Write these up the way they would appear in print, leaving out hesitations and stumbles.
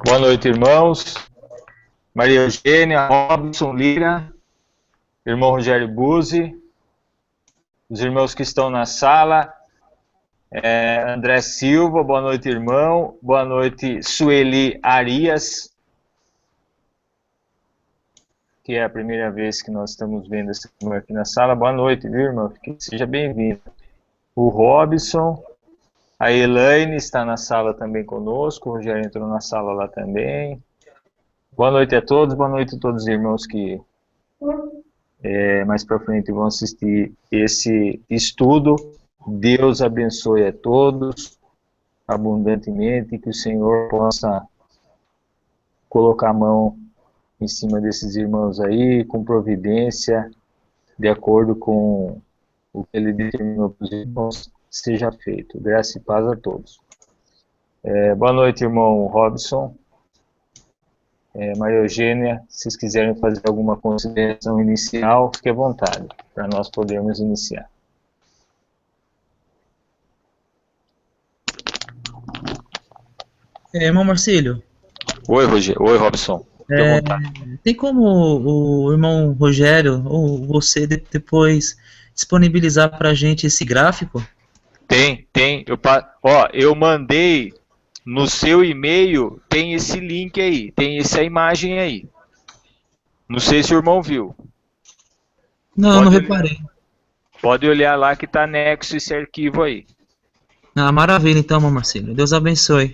Boa noite, irmãos. Maria Eugênia, Robson Lira, irmão Rogério Buzzi, os irmãos que estão na sala, André Silva, boa noite, irmão. Boa noite, Sueli Arias, que é a primeira vez que nós estamos vendo essa irmã aqui na sala. Boa noite, viu, irmão? Seja bem-vindo. O Robson, a Elaine está na sala também conosco, o Rogério entrou na sala lá também. Boa noite a todos, boa noite a todos os irmãos que mais para frente vão assistir esse estudo. Deus abençoe a todos abundantemente, que o Senhor possa colocar a mão em cima desses irmãos aí, com providência, de acordo com o que Ele determinou para os irmãos, seja feito. Graça e paz a todos. Boa noite, irmão Robson. Maria Eugênia, se vocês quiserem fazer alguma consideração inicial, fique à vontade, para nós podermos iniciar. Irmão Marcílio. Oi, Rogério. Oi, Robson. Fique à vontade. Tem como o irmão Rogério, ou você, depois disponibilizar para a gente esse gráfico? Tem. Eu mandei... No seu e-mail tem esse link aí, tem essa imagem aí. Não sei se o irmão viu. Não reparei. Pode olhar lá que está anexo esse arquivo aí. Maravilha então, irmão Marcílio. Deus abençoe.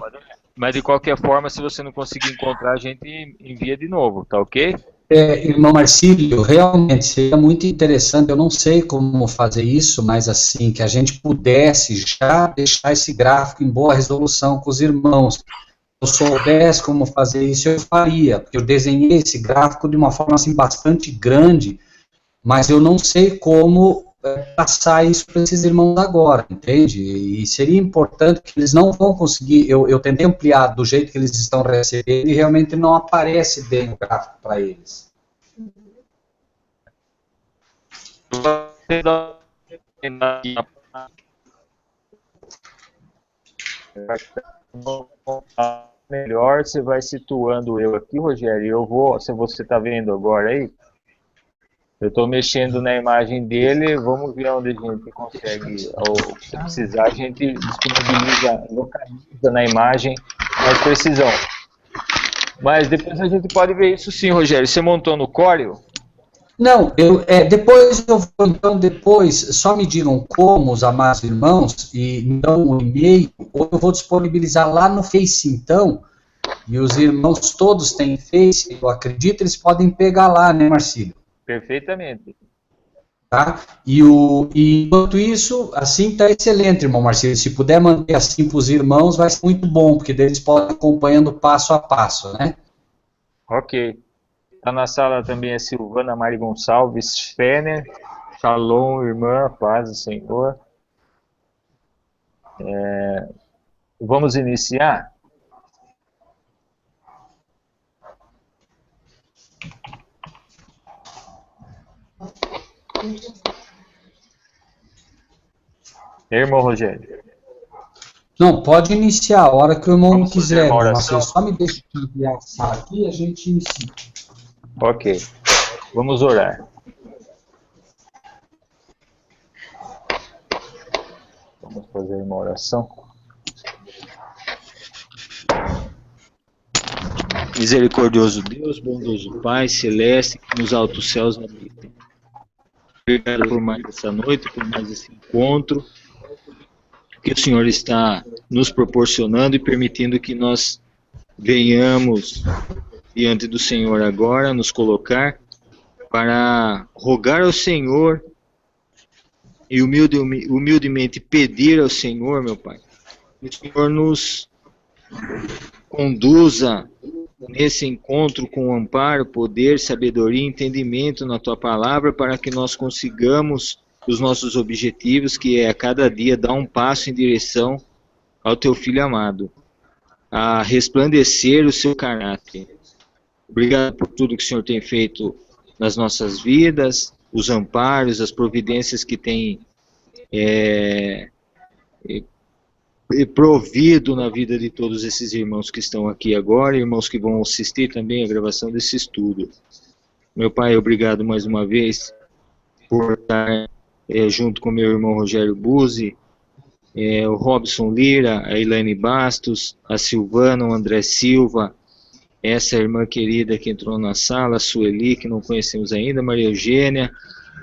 Mas de qualquer forma, se você não conseguir encontrar, a gente envia de novo, tá ok? Irmão Marcílio, realmente seria muito interessante, eu não sei como fazer isso, mas assim, que a gente pudesse já deixar esse gráfico em boa resolução com os irmãos. Se eu soubesse como fazer isso, eu faria, porque eu desenhei esse gráfico de uma forma assim bastante grande, mas eu não sei como passar isso para esses irmãos agora, entende? E seria importante que eles não vão conseguir, eu tentei ampliar do jeito que eles estão recebendo e realmente não aparece bem o gráfico para eles. Melhor, você vai situando eu aqui, Rogério, eu vou, se você está vendo agora aí, eu estou mexendo na imagem dele, vamos ver onde a gente consegue, ou se precisar, a gente disponibiliza, localiza na imagem mais precisão. Mas depois a gente pode ver isso sim, Rogério. Você montou no Corel? Não, depois só me digam como, os amados irmãos, e me dão um e-mail, ou eu vou disponibilizar lá no Face então, e os irmãos todos têm Face, eu acredito, eles podem pegar lá, né, Marcílio? Perfeitamente. Tá? E enquanto isso, assim está excelente, irmão Marcílio. Se puder manter assim para os irmãos, vai ser muito bom, porque daí eles podem ir acompanhando passo a passo, né? Ok. Está na sala também a Silvana Mari Gonçalves Fener. Shalom, irmã, paz do Senhor. Vamos iniciar? Irmão Rogério. Não, pode iniciar a hora que o irmão Vamos quiser, fazer uma irmão oração? Marcílio. Só me deixa enviar a sala aqui e a gente inicia. Ok. Vamos orar. Vamos fazer uma oração. Misericordioso Deus, bondoso Pai, celeste, que nos altos céus habita. Obrigado por mais essa noite, por mais esse encontro que o Senhor está nos proporcionando e permitindo que nós venhamos diante do Senhor agora, nos colocar para rogar ao Senhor e humildemente pedir ao Senhor, meu Pai, que o Senhor nos conduza nesse encontro com amparo, poder, sabedoria e entendimento na Tua Palavra, para que nós consigamos os nossos objetivos, que é a cada dia dar um passo em direção ao Teu Filho amado, a resplandecer o Seu caráter. Obrigado por tudo que o Senhor tem feito nas nossas vidas, os amparos, as providências que tem provido na vida de todos esses irmãos que estão aqui agora, irmãos que vão assistir também a gravação desse estudo. Meu Pai, obrigado mais uma vez por estar junto com meu irmão Rogério Buzzi, o Robson Lira, a Elaine Bastos, a Silvana, o André Silva, essa irmã querida que entrou na sala, a Sueli, que não conhecemos ainda, Maria Eugênia,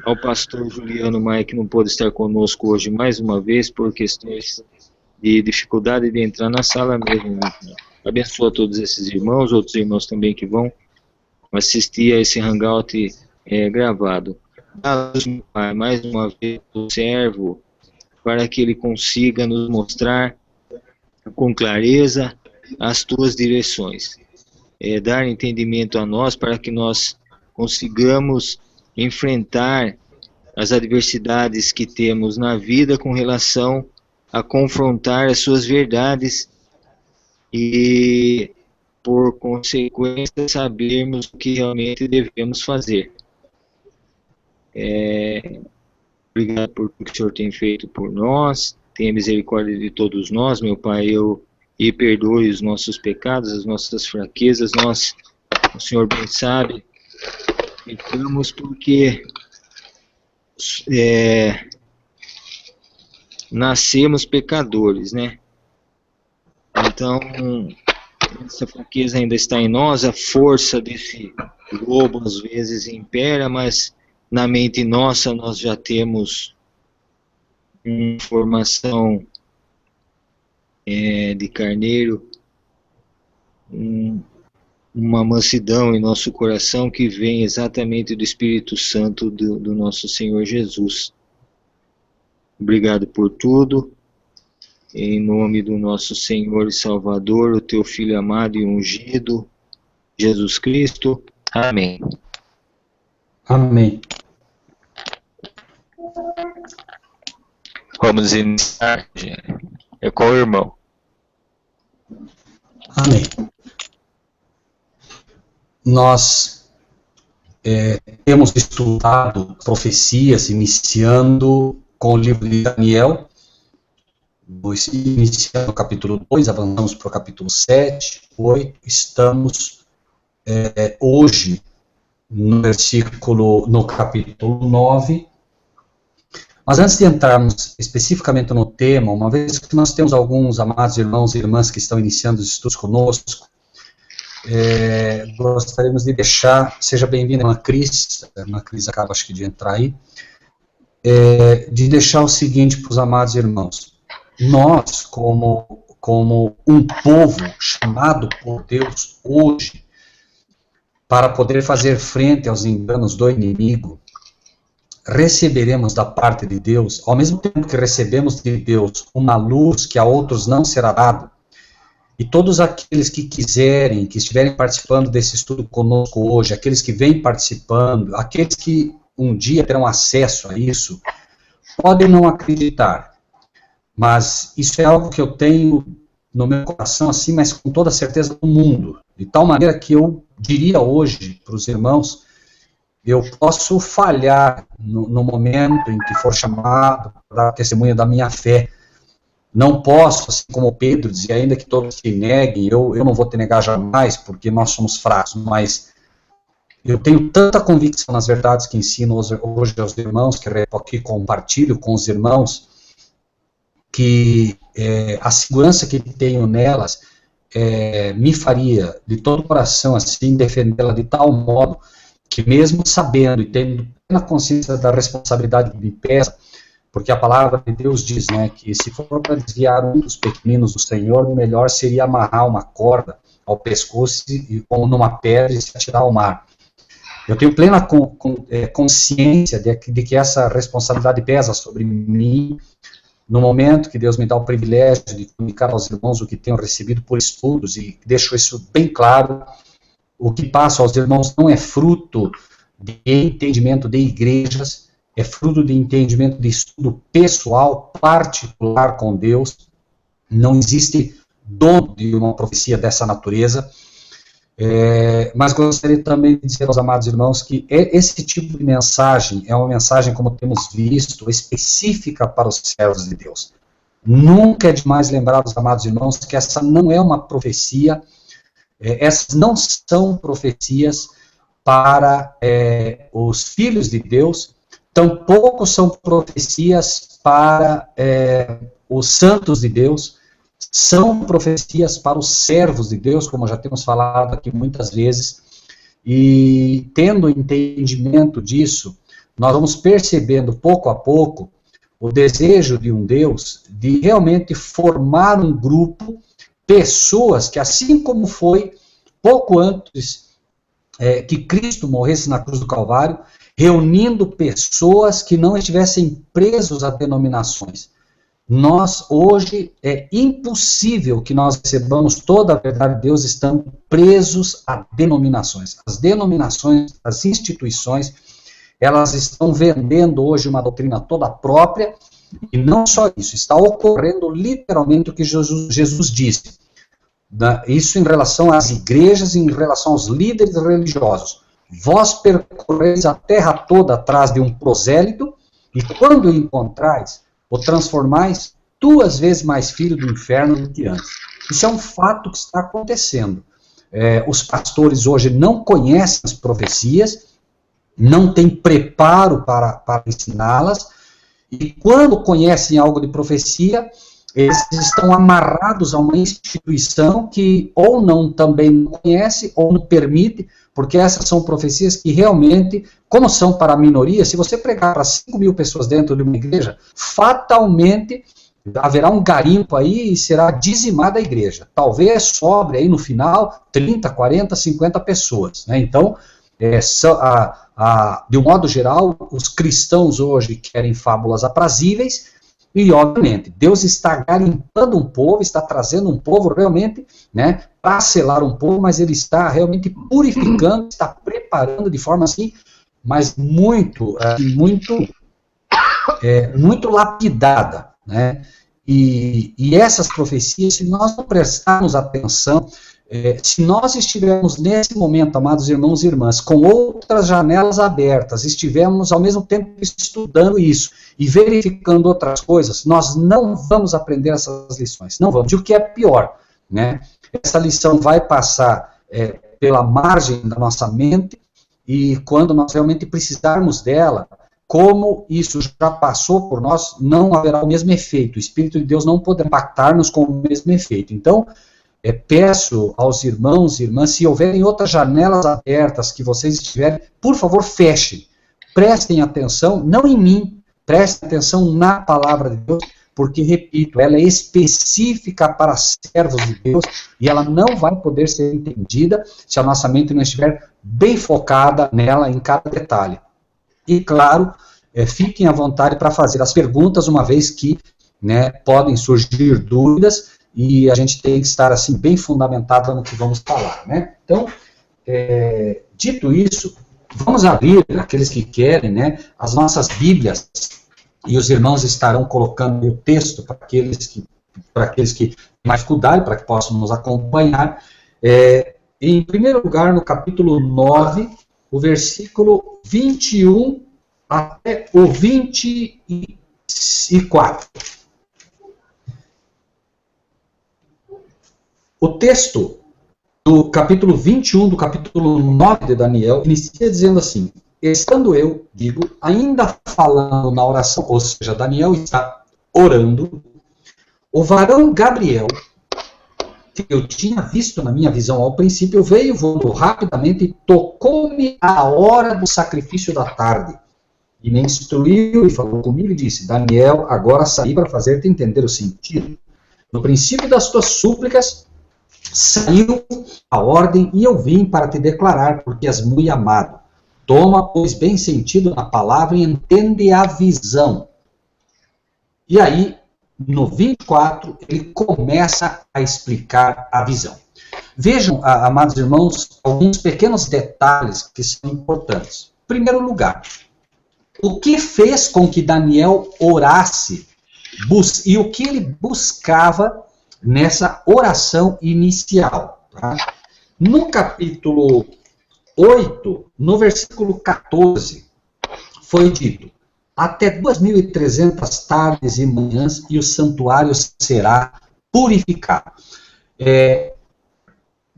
ao pastor Juliano Maia, que não pôde estar conosco hoje mais uma vez, por questões de dificuldade de entrar na sala mesmo. Abençoa todos esses irmãos, outros irmãos também que vão assistir a esse hangout gravado. Dá-nos, meu Pai, mais uma vez o servo, para que ele consiga nos mostrar com clareza as tuas direções. Dar entendimento a nós para que nós consigamos enfrentar as adversidades que temos na vida com relação a confrontar as suas verdades e, por consequência, sabermos o que realmente devemos fazer. Obrigado por tudo que o Senhor tem feito por nós. Tenha misericórdia de todos nós, meu Pai, e perdoe os nossos pecados, as nossas fraquezas. Nós, o Senhor bem sabe, pecamos porque nascemos pecadores, né? Então, essa fraqueza ainda está em nós, a força desse lobo às vezes impera, mas na mente nossa nós já temos uma formação de carneiro, uma mansidão em nosso coração que vem exatamente do Espírito Santo do nosso Senhor Jesus. Obrigado por tudo, em nome do nosso Senhor e Salvador, o teu Filho amado e ungido, Jesus Cristo. Amém. Amém. Vamos iniciar, é com o irmão. Amém. Nós temos estudado profecias, iniciando com o livro de Daniel, iniciando o capítulo 2, avançamos para o capítulo 7, 8, estamos hoje no capítulo 9, mas antes de entrarmos especificamente no tema, uma vez que nós temos alguns amados irmãos e irmãs que estão iniciando os estudos conosco, gostaríamos de deixar, seja bem-vinda a irmã Cris acaba acho que de entrar aí, de deixar o seguinte para os amados irmãos: nós, como um povo chamado por Deus hoje, para poder fazer frente aos enganos do inimigo, receberemos da parte de Deus, ao mesmo tempo que recebemos de Deus uma luz que a outros não será dada, e todos aqueles que quiserem, que estiverem participando desse estudo conosco hoje, aqueles que vêm participando, aqueles que um dia terão acesso a isso, podem não acreditar, mas isso é algo que eu tenho no meu coração, assim, mas com toda a certeza do mundo, de tal maneira que eu diria hoje para os irmãos: eu posso falhar no momento em que for chamado para dar testemunho da minha fé. Não posso, assim como Pedro dizia, ainda que todos se neguem, eu não vou te negar jamais, porque nós somos fracos, mas eu tenho tanta convicção nas verdades que ensino hoje aos irmãos, que compartilho com os irmãos, que a segurança que tenho nelas me faria, de todo o coração, assim, defendê-la de tal modo que, mesmo sabendo e tendo plena consciência da responsabilidade que me pesa, porque a palavra de Deus diz, né, que se for para desviar um dos pequeninos do Senhor, o melhor seria amarrar uma corda ao pescoço ou numa pedra e se atirar ao mar. Eu tenho plena consciência de que essa responsabilidade pesa sobre mim, no momento que Deus me dá o privilégio de comunicar aos irmãos o que tenho recebido por estudos, e deixo isso bem claro: o que passo aos irmãos não é fruto de entendimento de igrejas, é fruto de entendimento de estudo pessoal, particular com Deus. Não existe dono de uma profecia dessa natureza. Mas gostaria também de dizer aos amados irmãos que esse tipo de mensagem é uma mensagem, como temos visto, específica para os servos de Deus. Nunca é demais lembrar os amados irmãos que essa não é uma profecia, essas não são profecias para os filhos de Deus, tampouco são profecias para os santos de Deus, são profecias para os servos de Deus, como já temos falado aqui muitas vezes, e tendo entendimento disso, nós vamos percebendo pouco a pouco o desejo de um Deus de realmente formar um grupo, pessoas que, assim como foi pouco antes que Cristo morresse na cruz do Calvário, reunindo pessoas que não estivessem presos a denominações. Nós, hoje, é impossível que nós recebamos toda a verdade de Deus estando presos a denominações. As denominações, as instituições, elas estão vendendo hoje uma doutrina toda própria, e não só isso, está ocorrendo literalmente o que Jesus disse. Isso em relação às igrejas e em relação aos líderes religiosos. Vós percorreis a terra toda atrás de um prosélito, e quando o encontrais, o transformais 2 vezes mais filho do inferno do que antes. Isso é um fato que está acontecendo. Os pastores hoje não conhecem as profecias, não têm preparo para ensiná-las, e quando conhecem algo de profecia, eles estão amarrados a uma instituição que ou não também não conhece, ou não permite, porque essas são profecias que realmente, como são para a minoria, se você pregar para 5.000 pessoas dentro de uma igreja, fatalmente haverá um garimpo aí e será dizimada a igreja. Talvez sobre aí no final 30, 40, 50 pessoas. Né? Então, de um modo geral, os cristãos hoje querem fábulas aprazíveis, e obviamente, Deus está garimpando um povo, está trazendo um povo realmente, né, para selar um povo, mas Ele está realmente purificando, está preparando de forma assim, mas muito lapidada, né? E essas profecias, se nós não prestarmos atenção, se nós estivermos nesse momento, amados irmãos e irmãs, com outras janelas abertas, estivermos ao mesmo tempo estudando isso e verificando outras coisas, nós não vamos aprender essas lições, não vamos. E o que é pior, né? Essa lição vai passar pela margem da nossa mente, e quando nós realmente precisarmos dela, como isso já passou por nós, não haverá o mesmo efeito. O Espírito de Deus não poderá impactar-nos com o mesmo efeito. Então, peço aos irmãos e irmãs, se houverem outras janelas abertas que vocês estiverem, por favor, fechem. Prestem atenção, não em mim, prestem atenção na palavra de Deus, porque, repito, ela é específica para servos de Deus e ela não vai poder ser entendida se a nossa mente não estiver bem focada nela em cada detalhe. E, claro, fiquem à vontade para fazer as perguntas, uma vez que, né, podem surgir dúvidas, e a gente tem que estar assim bem fundamentado no que vamos falar, né? Então, dito isso, vamos abrir, aqueles que querem, né, as nossas Bíblias, e os irmãos estarão colocando o texto para aqueles que têm mais dificuldade, para que possam nos acompanhar. Em primeiro lugar, no capítulo 9, o versículo 21 até o 24. O texto do capítulo 21, do capítulo 9 de Daniel, inicia dizendo assim: estando eu, digo, ainda falando na oração, ou seja, Daniel está orando, o varão Gabriel, que eu tinha visto na minha visão ao princípio, veio, voltou rapidamente e tocou-me a hora do sacrifício da tarde. E me instruiu e falou comigo e disse: Daniel, agora saí para fazer-te entender o sentido. No princípio das tuas súplicas, saiu a ordem e eu vim para te declarar, porque és muito amado. Toma, pois, bem sentido na palavra e entende a visão. E aí, no 24, ele começa a explicar a visão. Vejam, amados irmãos, alguns pequenos detalhes que são importantes. Em primeiro lugar, o que fez com que Daniel orasse e o que ele buscava nessa oração inicial. Tá? No capítulo 8, no versículo 14, foi dito: até 2.300 tardes e manhãs, e o santuário será purificado.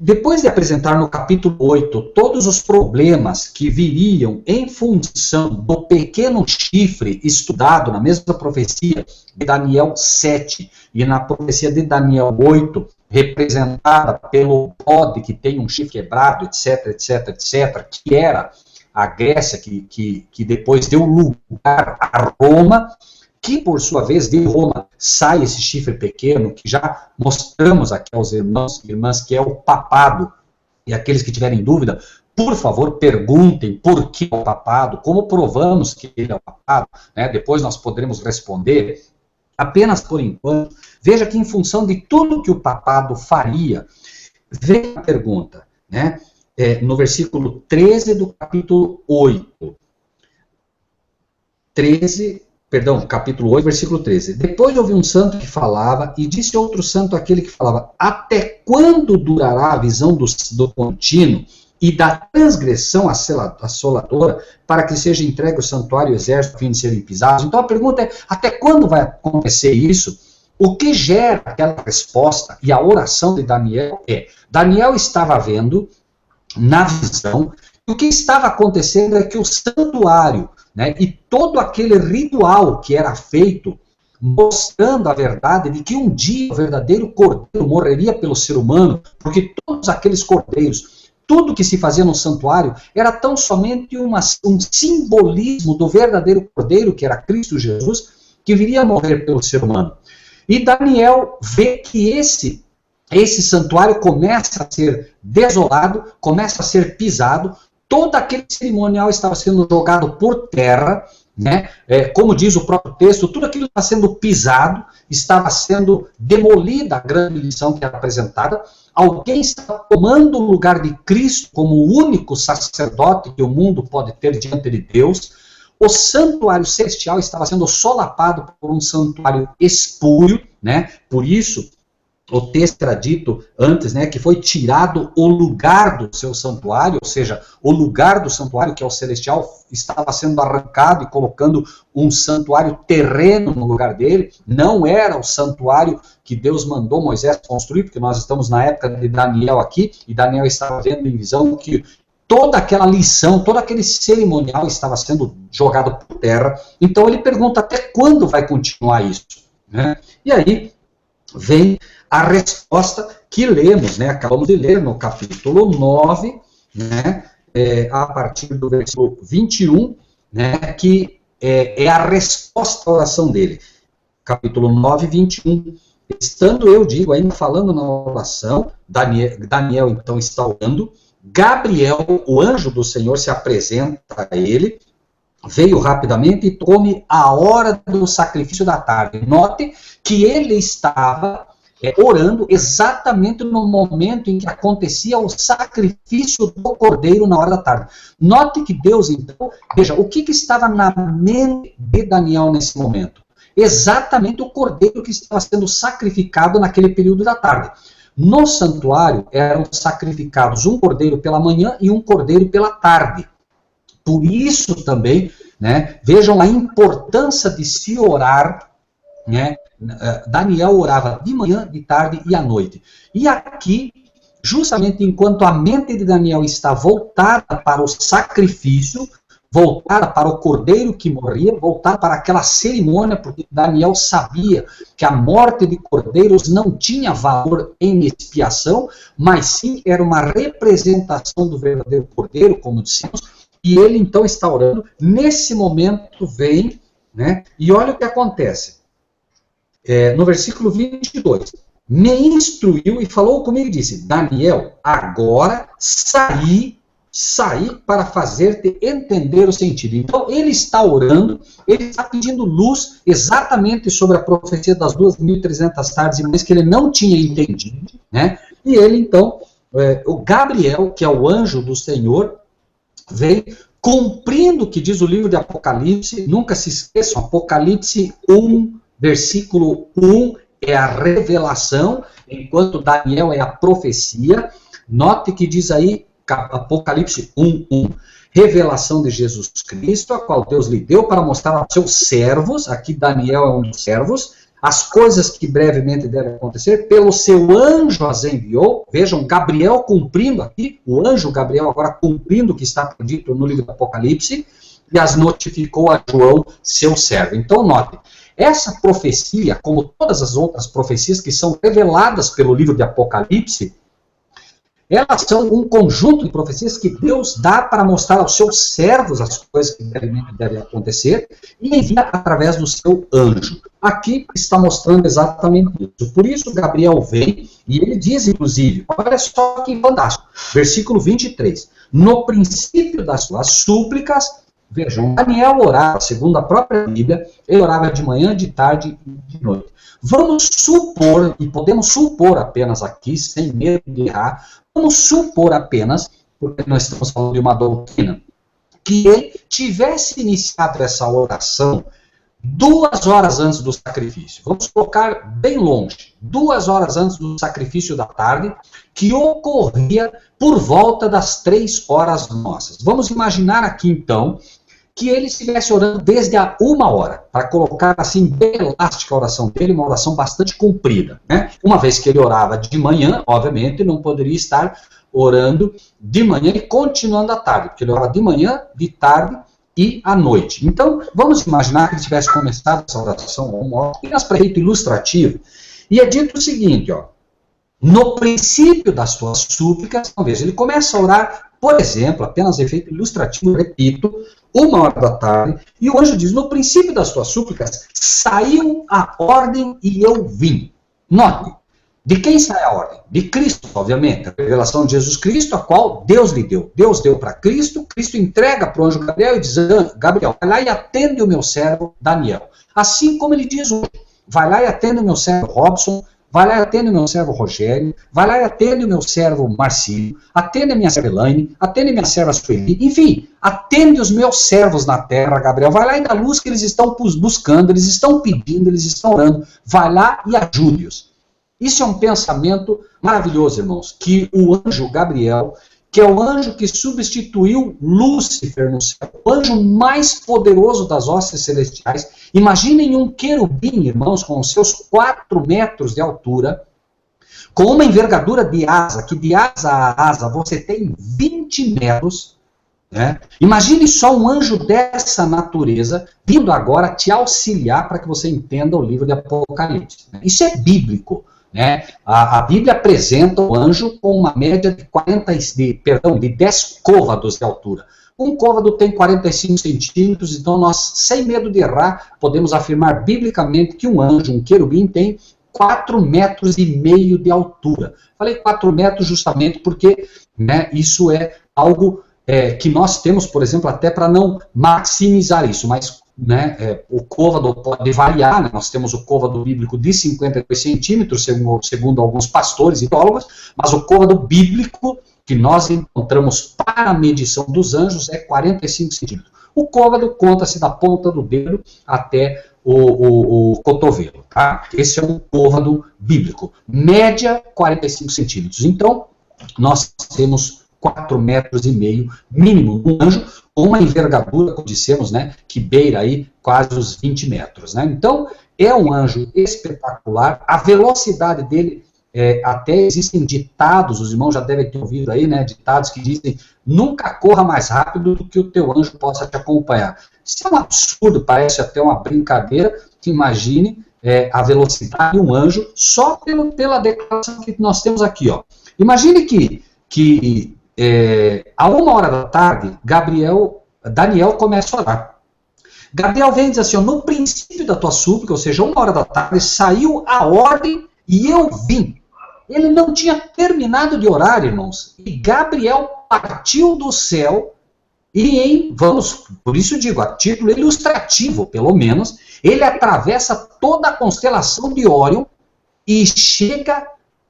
Depois de apresentar no capítulo 8 todos os problemas que viriam em função do pequeno chifre estudado na mesma profecia de Daniel 7 e na profecia de Daniel 8, representada pelo bode que tem um chifre quebrado, etc, etc, etc, que era a Grécia, que depois deu lugar a Roma, que por sua vez de Roma sai esse chifre pequeno, que já mostramos aqui aos irmãos e irmãs, que é o papado. E aqueles que tiverem dúvida, por favor, perguntem por que é o papado, como provamos que ele é o papado, né? Depois nós poderemos responder. Apenas por enquanto, veja que em função de tudo que o papado faria, vem a pergunta, né? No versículo 13 do capítulo 8. Capítulo 8, versículo 13. Depois ouvi um santo que falava, e disse outro santo aquele que falava: até quando durará a visão do contínuo e da transgressão assoladora, para que seja entregue o santuário e o exército a fim de serem pisados? Então a pergunta é, até quando vai acontecer isso? O que gera aquela resposta e a oração de Daniel Daniel estava vendo na visão, e o que estava acontecendo é que o santuário, né, e todo aquele ritual que era feito, mostrando a verdade de que um dia o verdadeiro cordeiro morreria pelo ser humano, porque todos aqueles cordeiros, tudo que se fazia no santuário, era tão somente um simbolismo do verdadeiro cordeiro, que era Cristo Jesus, que viria a morrer pelo ser humano. E Daniel vê que esse santuário começa a ser desolado, começa a ser pisado, todo aquele cerimonial estava sendo jogado por terra, né? Como diz o próprio texto, tudo aquilo estava sendo pisado, estava sendo demolida a grande lição que era apresentada, alguém estava tomando o lugar de Cristo como o único sacerdote que o mundo pode ter diante de Deus, o santuário celestial estava sendo solapado por um santuário espúrio, né? Por isso, o texto era dito antes, né, que foi tirado o lugar do seu santuário, ou seja, o lugar do santuário, que é o celestial, estava sendo arrancado e colocando um santuário terreno no lugar dele. Não era o santuário que Deus mandou Moisés construir, porque nós estamos na época de Daniel aqui, e Daniel estava vendo em visão que toda aquela lição, todo aquele cerimonial estava sendo jogado por terra. Então ele pergunta até quando vai continuar isso, né? E aí vem a resposta que lemos, né? Acabamos de ler no capítulo 9, né? A partir do versículo 21, né? Que é a resposta à oração dele. Capítulo 9, 21. Estando eu, digo, ainda falando na oração, Daniel então está orando, Gabriel, o anjo do Senhor, se apresenta a ele, veio rapidamente e come a hora do sacrifício da tarde. Note que ele estava orando exatamente no momento em que acontecia o sacrifício do cordeiro na hora da tarde. Note que Deus, então, veja, o que estava na mente de Daniel nesse momento? Exatamente o cordeiro que estava sendo sacrificado naquele período da tarde. No santuário eram sacrificados um cordeiro pela manhã e um cordeiro pela tarde. Por isso também, né, vejam a importância de se orar, né? Daniel orava de manhã, de tarde e à noite. E aqui, justamente enquanto a mente de Daniel está voltada para o sacrifício, voltada para o cordeiro que morria, voltada para aquela cerimônia, porque Daniel sabia que a morte de cordeiros não tinha valor em expiação, mas sim era uma representação do verdadeiro cordeiro, como dissemos, e ele então está orando. Nesse momento vem, né, e olha o que acontece. No versículo 22, me instruiu e falou comigo e disse: Daniel, agora saí para fazer-te entender o sentido. Então ele está orando, ele está pedindo luz exatamente sobre a profecia das 2.300 tardes e manhãs que ele não tinha entendido, né? E ele então, o Gabriel, que é o anjo do Senhor, vem cumprindo o que diz o livro de Apocalipse. Nunca se esqueçam, Apocalipse 1, versículo 1 é a revelação, enquanto Daniel é a profecia. Note que diz aí, Apocalipse 1:1. Revelação de Jesus Cristo, a qual Deus lhe deu para mostrar aos seus servos, aqui Daniel é um dos servos, as coisas que brevemente devem acontecer, pelo seu anjo as enviou. Vejam, Gabriel cumprindo aqui, o anjo Gabriel agora cumprindo o que está dito no livro do Apocalipse, e as notificou a João, seu servo. Então, notem, essa profecia, como todas as outras profecias que são reveladas pelo livro de Apocalipse, elas são um conjunto de profecias que Deus dá para mostrar aos seus servos as coisas que devem acontecer e envia através do seu anjo. Aqui está mostrando exatamente isso. Por isso Gabriel vem e ele diz, inclusive, olha só que fantástico, versículo 23, no princípio das suas súplicas, vejam, Daniel orava, segundo a própria Bíblia, ele orava de manhã, de tarde e de noite. Vamos supor, e podemos supor apenas aqui, sem medo de errar, vamos supor apenas, porque nós estamos falando de uma doutrina, que ele tivesse iniciado essa oração 2 horas antes do sacrifício. Vamos colocar bem longe, 2 horas antes do sacrifício da tarde, que ocorria por volta das 3 horas nossas. Vamos imaginar aqui, então, que ele estivesse orando desde a 1 hora, para colocar assim bem elástica a oração dele, uma oração bastante comprida, né? Uma vez que ele orava de manhã, obviamente não poderia estar orando de manhã e continuando à tarde, porque ele orava de manhã, de tarde e à noite. Então, vamos imaginar que ele tivesse começado essa oração a 1 hora, apenas para efeito ilustrativo, e é dito o seguinte, ó, no princípio das suas súplicas, talvez ele começa a orar, por exemplo, apenas efeito ilustrativo, repito, 1 hora da tarde, e o anjo diz, no princípio das tuas súplicas, saiu a ordem e eu vim. Note, de quem sai a ordem? De Cristo, obviamente, a revelação de Jesus Cristo, a qual Deus lhe deu. Deus deu para Cristo, Cristo entrega para o anjo Gabriel e diz, Gabriel, vai lá e atende o meu servo Daniel. Assim como ele diz hoje, vai lá e atende o meu servo Robson, vai lá e atende o meu servo Rogério, vai lá e atende o meu servo Marcílio, atende a minha serva Elaine, atende a minha serva Sueli, enfim, atende os meus servos na terra, Gabriel, vai lá e dá luz que eles estão buscando, eles estão pedindo, eles estão orando, vai lá e ajude-os. Isso é um pensamento maravilhoso, irmãos, que o anjo Gabriel, que é o anjo que substituiu Lúcifer no céu, o anjo mais poderoso das hostes celestiais. Imaginem um querubim, irmãos, com os seus 4 metros de altura, com uma envergadura de asa, que de asa a asa você tem 20 metros. Né? Imagine só um anjo dessa natureza vindo agora te auxiliar para que você entenda o livro de Apocalipse. Isso é bíblico. Né? A Bíblia apresenta o anjo com uma média de 10 côvados de altura. Um côvado tem 45 centímetros, então nós, sem medo de errar, podemos afirmar biblicamente que um anjo, um querubim, tem 4,5 metros de altura. Falei 4 metros justamente porque, né, isso é algo que nós temos, por exemplo, até para não maximizar isso, mas né, o côvado pode variar, né? Nós temos o côvado bíblico de 52 centímetros, segundo alguns pastores e teólogos, mas o côvado bíblico que nós encontramos para a medição dos anjos é 45 centímetros. O côvado conta-se da ponta do dedo até o cotovelo. Tá? Esse é um côvado bíblico. Média, 45 centímetros. Então, nós temos 4,5 metros mínimo. Um anjo com uma envergadura, como dissemos, né, que beira aí quase os 20 metros. Né? Então, é um anjo espetacular. A velocidade dele, até existem ditados, os irmãos já devem ter ouvido aí, né, ditados que dizem, nunca corra mais rápido do que o teu anjo possa te acompanhar. Isso é um absurdo, parece até uma brincadeira, que imagine a velocidade de um anjo só pela declaração que nós temos aqui. Ó. Imagine que a 1 hora da tarde, Daniel começa a orar. Gabriel vem e diz assim, ó, no princípio da tua súplica, ou seja, 1 hora da tarde, saiu a ordem e eu vim. Ele não tinha terminado de orar, irmãos, e Gabriel partiu do céu e, por isso digo, a título ilustrativo, pelo menos, ele atravessa toda a constelação de Órion e chega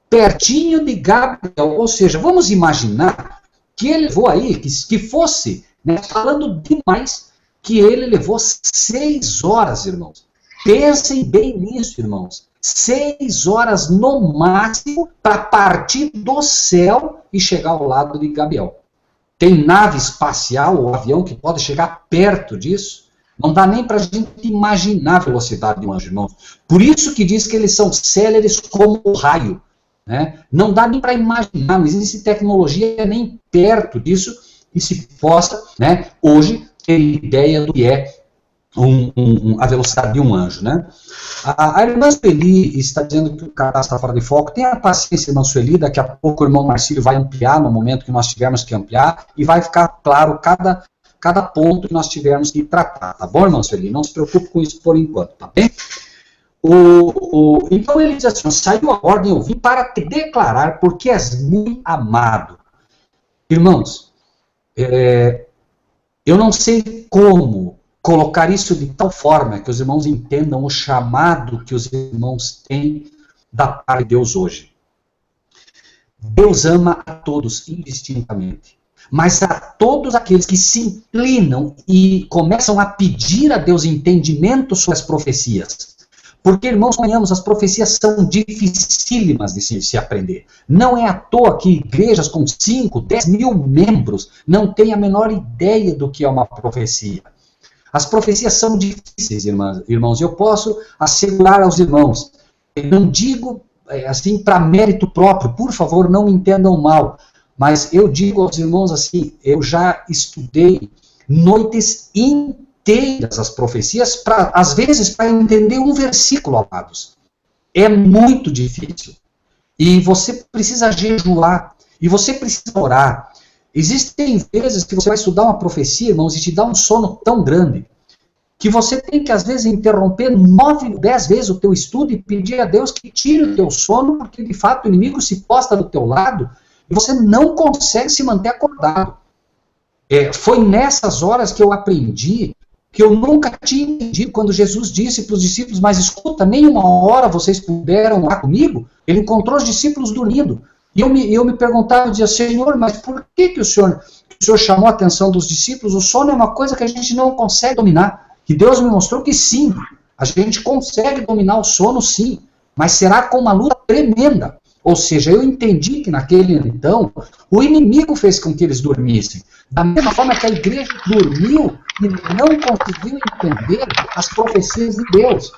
pertinho de Gabriel, ou seja, vamos imaginar que ele levou aí, que fosse, né, falando demais, que ele levou 6 horas, irmãos. Pensem bem nisso, irmãos. 6 horas no máximo para partir do céu e chegar ao lado de Gabriel. Tem nave espacial ou avião que pode chegar perto disso? Não dá nem para a gente imaginar a velocidade de um anjo, irmãos. Por isso que diz que eles são céleres como o raio. Né? Não dá nem para imaginar, não existe tecnologia nem perto disso que se possa, né, hoje, ter ideia do que é a velocidade de um anjo. Né? A irmã Sueli está dizendo que o cadastro está fora de foco. Tenha paciência, irmã Sueli, daqui a pouco o irmão Marcílio vai ampliar no momento que nós tivermos que ampliar e vai ficar claro cada ponto que nós tivermos que tratar, tá bom, irmão Sueli? Não se preocupe com isso por enquanto, tá bem? Então ele diz assim, saiu a ordem, eu vim para te declarar porque és muito amado. Irmãos, eu não sei como colocar isso de tal forma que os irmãos entendam o chamado que os irmãos têm da parte de Deus hoje. Deus ama a todos indistintamente. Mas a todos aqueles que se inclinam e começam a pedir a Deus entendimento sobre as profecias. Porque, irmãos, convenhamos, as profecias são dificílimas de se aprender. Não é à toa que igrejas com 5, 10 mil membros não têm a menor ideia do que é uma profecia. As profecias são difíceis, irmãos. Eu posso assegurar aos irmãos, não digo assim para mérito próprio, por favor, não me entendam mal. Mas eu digo aos irmãos assim, eu já estudei noites inteiras as profecias, às vezes para entender um versículo, amados. É muito difícil. E você precisa jejuar, e você precisa orar. Existem vezes que você vai estudar uma profecia, irmãos, e te dá um sono tão grande, que você tem que, às vezes, interromper 9, 10 vezes o teu estudo e pedir a Deus que tire o teu sono, porque, de fato, o inimigo se posta do teu lado, e você não consegue se manter acordado. Foi nessas horas que eu aprendi, que eu nunca tinha entendido quando Jesus disse para os discípulos, mas escuta, nem uma hora vocês puderam lá comigo. Ele encontrou os discípulos dormindo. E eu me perguntava, eu dizia, Senhor, mas por que o Senhor chamou a atenção dos discípulos? O sono é uma coisa que a gente não consegue dominar. E Deus me mostrou que sim, a gente consegue dominar o sono sim, mas será com uma luta tremenda. Ou seja, eu entendi que naquele então, o inimigo fez com que eles dormissem. Da mesma forma que a igreja dormiu e não conseguiu entender as profecias de Deus.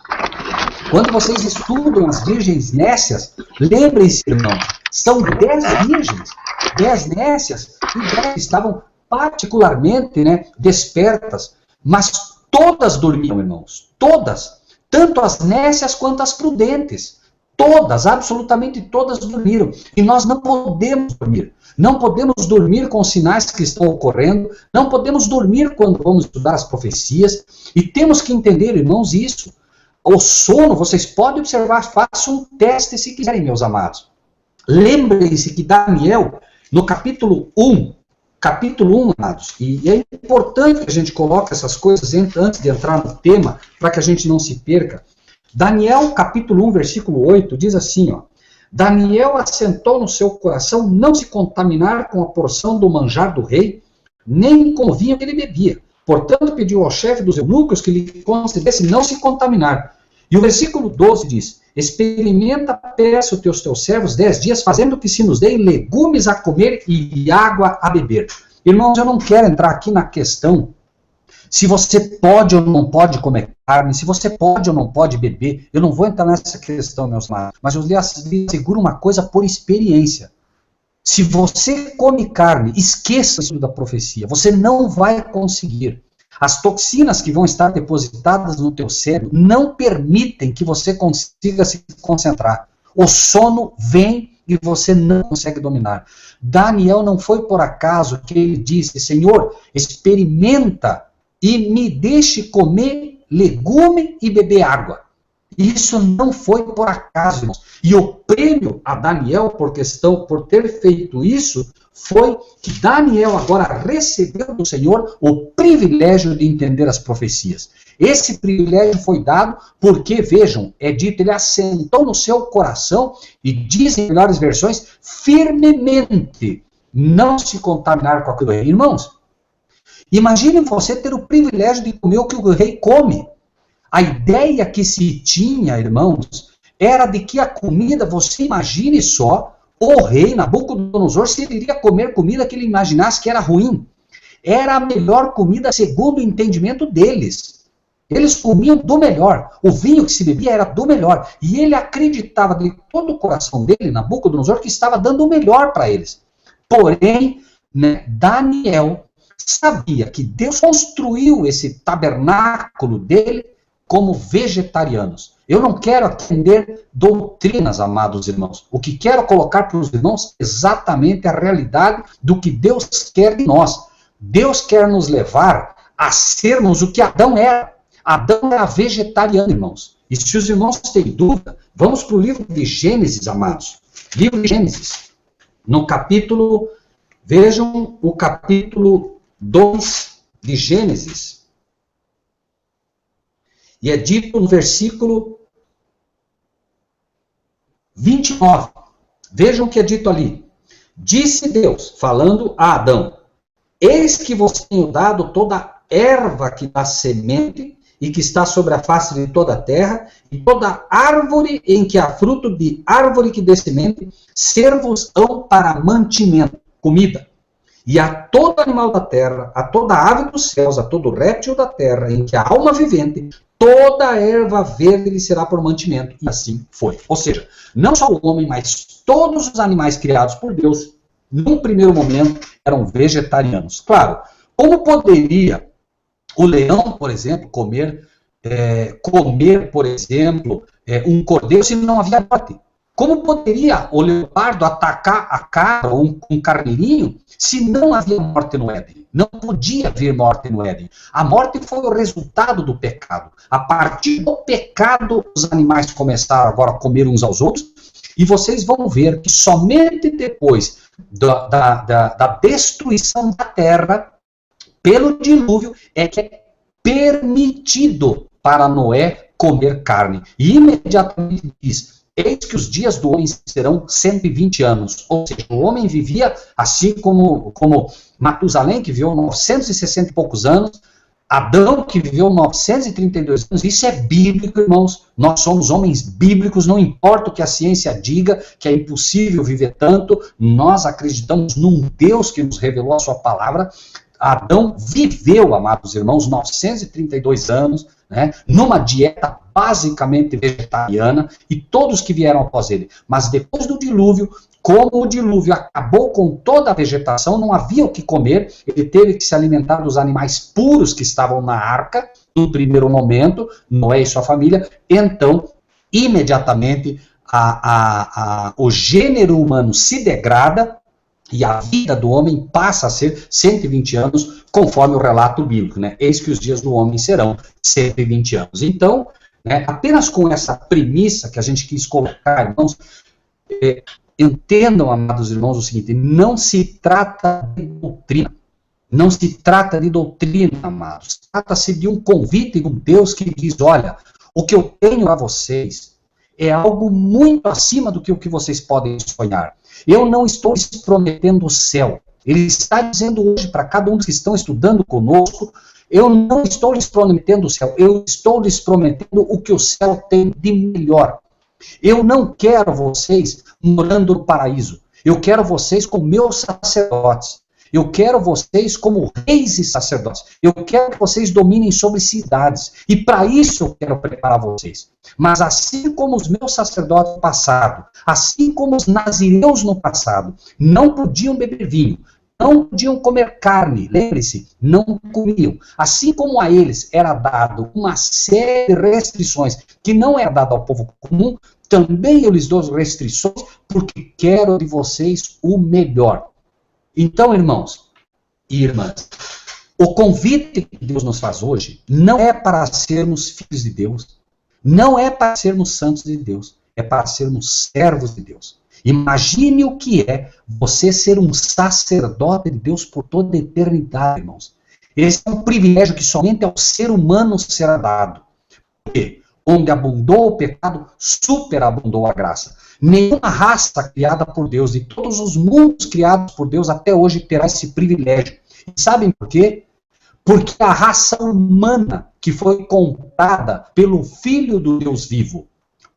Quando vocês estudam as virgens nécias, lembrem-se, irmão, são 10 virgens, 10 nécias, e 10 estavam particularmente, né, despertas, mas todas dormiam, irmãos, todas, tanto as nécias quanto as prudentes. Todas, absolutamente todas dormiram. E nós não podemos dormir. Não podemos dormir com os sinais que estão ocorrendo. Não podemos dormir quando vamos estudar as profecias. E temos que entender, irmãos, isso. O sono, vocês podem observar, façam um teste se quiserem, meus amados. Lembrem-se que Daniel, no capítulo 1, amados, e é importante que a gente coloque essas coisas antes de entrar no tema, para que a gente não se perca. Daniel, capítulo 1, versículo 8, diz assim, ó, Daniel assentou no seu coração não se contaminar com a porção do manjar do rei, nem com o vinho que ele bebia. Portanto, pediu ao chefe dos eunucos que lhe concedesse não se contaminar. E o versículo 12 diz, experimenta, peço teus servos 10 dias, fazendo que se nos deem legumes a comer e água a beber. Irmãos, eu não quero entrar aqui na questão se você pode ou não pode comer carne, se você pode ou não pode beber. Eu não vou entrar nessa questão, meus amados, mas eu lhe asseguro uma coisa por experiência. Se você come carne, esqueça isso da profecia, você não vai conseguir. As toxinas que vão estar depositadas no teu cérebro não permitem que você consiga se concentrar. O sono vem e você não consegue dominar. Daniel não foi por acaso que ele disse, Senhor, experimenta e me deixe comer legume e beber água. Isso não foi por acaso, irmãos. E o prêmio a Daniel por ter feito isso foi que Daniel agora recebeu do Senhor o privilégio de entender as profecias. Esse privilégio foi dado porque, vejam, é dito, ele assentou no seu coração e diz em melhores versões, firmemente, não se contaminar com aquilo. Irmãos, imagine você ter o privilégio de comer o que o rei come. A ideia que se tinha, irmãos, era de que a comida, você imagine só, o rei Nabucodonosor se ele iria comer comida que ele imaginasse que era ruim. Era a melhor comida segundo o entendimento deles. Eles comiam do melhor. O vinho que se bebia era do melhor. E ele acreditava de todo o coração dele, Nabucodonosor, que estava dando o melhor para eles. Porém, né, Daniel sabia que Deus construiu esse tabernáculo dele como vegetarianos. Eu não quero atender doutrinas, amados irmãos. O que quero colocar para os irmãos é exatamente a realidade do que Deus quer de nós. Deus quer nos levar a sermos o que Adão era. Adão era vegetariano, irmãos. E se os irmãos têm dúvida, vamos para o livro de Gênesis, amados. Livro de Gênesis. No capítulo, vejam o capítulo 2 de Gênesis. E é dito no versículo 29. Vejam o que é dito ali. Disse Deus, falando a Adão: eis que vos tenho dado toda erva que dá semente e que está sobre a face de toda a terra, e toda árvore em que há fruto de árvore que dê semente, ser-vos-ão para mantimento, comida. E a todo animal da terra, a toda ave dos céus, a todo réptil da terra, em que há alma vivente, toda a erva verde lhe será por mantimento. E assim foi. Ou seja, não só o homem, mas todos os animais criados por Deus, num primeiro momento, eram vegetarianos. Claro, como poderia o leão, por exemplo, comer, por exemplo, um cordeiro se não havia morte? Como poderia o leopardo atacar a cabra ou um carneirinho se não havia morte no Éden? Não podia haver morte no Éden. A morte foi o resultado do pecado. A partir do pecado, os animais começaram agora a comer uns aos outros, e vocês vão ver que somente depois da destruição da terra, pelo dilúvio, é que é permitido para Noé comer carne. E imediatamente diz: eis que os dias do homem serão 120 anos. Ou seja, o homem vivia assim como Matusalém, que viveu 960 e poucos anos, Adão, que viveu 932 anos. Isso é bíblico, irmãos. Nós somos homens bíblicos, não importa o que a ciência diga, que é impossível viver tanto, nós acreditamos num Deus que nos revelou a sua palavra. Adão viveu, amados irmãos, 932 anos, né, numa dieta basicamente vegetariana, e todos que vieram após ele. Mas depois do dilúvio, como o dilúvio acabou com toda a vegetação, não havia o que comer, ele teve que se alimentar dos animais puros que estavam na arca, no primeiro momento, Noé e sua família. Então, imediatamente, o gênero humano se degrada, e a vida do homem passa a ser 120 anos, conforme o relato bíblico, né? Eis que os dias do homem serão 120 anos. Então, né, apenas com essa premissa que a gente quis colocar, irmãos, entendam, amados irmãos, o seguinte: não se trata de doutrina. Não se trata de doutrina, amados. Trata-se de um convite de um Deus que diz: olha, o que eu tenho a vocês é algo muito acima do que o que vocês podem sonhar. Eu não estou lhes prometendo o céu. Ele está dizendo hoje para cada um dos que estão estudando conosco: eu não estou lhes prometendo o céu, eu estou lhes prometendo o que o céu tem de melhor. Eu não quero vocês morando no paraíso. Eu quero vocês como meus sacerdotes. Eu quero vocês como reis e sacerdotes. Eu quero que vocês dominem sobre cidades. E para isso eu quero preparar vocês. Mas assim como os meus sacerdotes no passado, assim como os nazireus no passado, não podiam beber vinho, não podiam comer carne, lembre-se, não comiam. Assim como a eles era dado uma série de restrições que não era dado ao povo comum, também eu lhes dou restrições porque quero de vocês o melhor. Então, irmãos e irmãs, o convite que Deus nos faz hoje não é para sermos filhos de Deus, não é para sermos santos de Deus, é para sermos servos de Deus. Imagine o que é você ser um sacerdote de Deus por toda a eternidade, irmãos. Esse é um privilégio que somente ao ser humano será dado. Por quê? Onde abundou o pecado, superabundou a graça. Nenhuma raça criada por Deus, de todos os mundos criados por Deus, até hoje terá esse privilégio. E sabem por quê? Porque a raça humana que foi comprada pelo Filho do Deus vivo.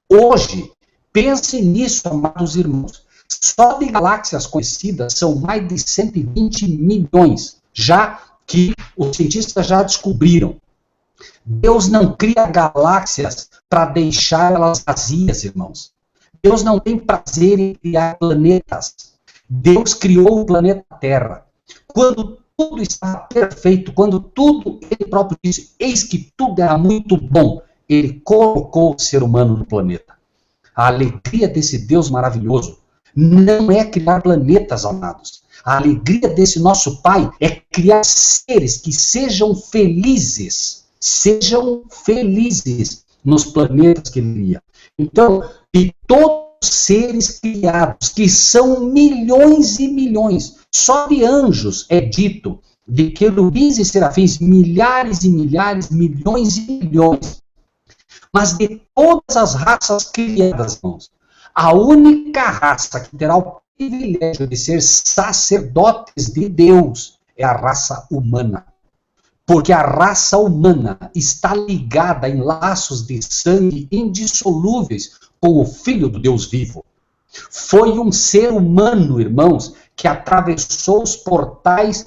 Hoje, pensem nisso, amados irmãos. Só de galáxias conhecidas são mais de 120 milhões, já que os cientistas já descobriram. Deus não cria galáxias para deixar elas vazias, irmãos. Deus não tem prazer em criar planetas. Deus criou o planeta Terra. Quando tudo estava perfeito, quando tudo, ele próprio disse, eis que tudo era muito bom, ele colocou o ser humano no planeta. A alegria desse Deus maravilhoso não é criar planetas, amados. A alegria desse nosso Pai é criar seres que sejam felizes nos planetas que ele cria. Então, de todos os seres criados, que são milhões e milhões, só de anjos é dito, de querubins e serafins, milhares e milhares, milhões e milhões. Mas de todas as raças criadas, irmãos, a única raça que terá o privilégio de ser sacerdotes de Deus é a raça humana. Porque a raça humana está ligada em laços de sangue indissolúveis com o Filho do Deus vivo. Foi um ser humano, irmãos, que atravessou os portais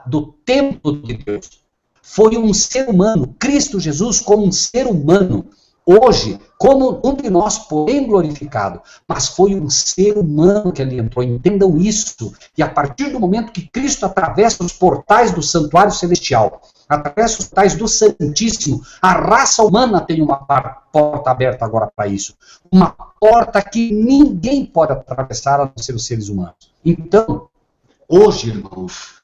do templo de Deus. Foi um ser humano, Cristo Jesus como um ser humano, hoje, como um de nós, porém glorificado, mas foi um ser humano que ali entrou, entendam isso, e a partir do momento que Cristo atravessa os portais do santuário celestial, atravessa os portais do Santíssimo, a raça humana tem uma porta aberta agora para isso, uma porta que ninguém pode atravessar a não ser os seres humanos. Então, hoje, irmãos,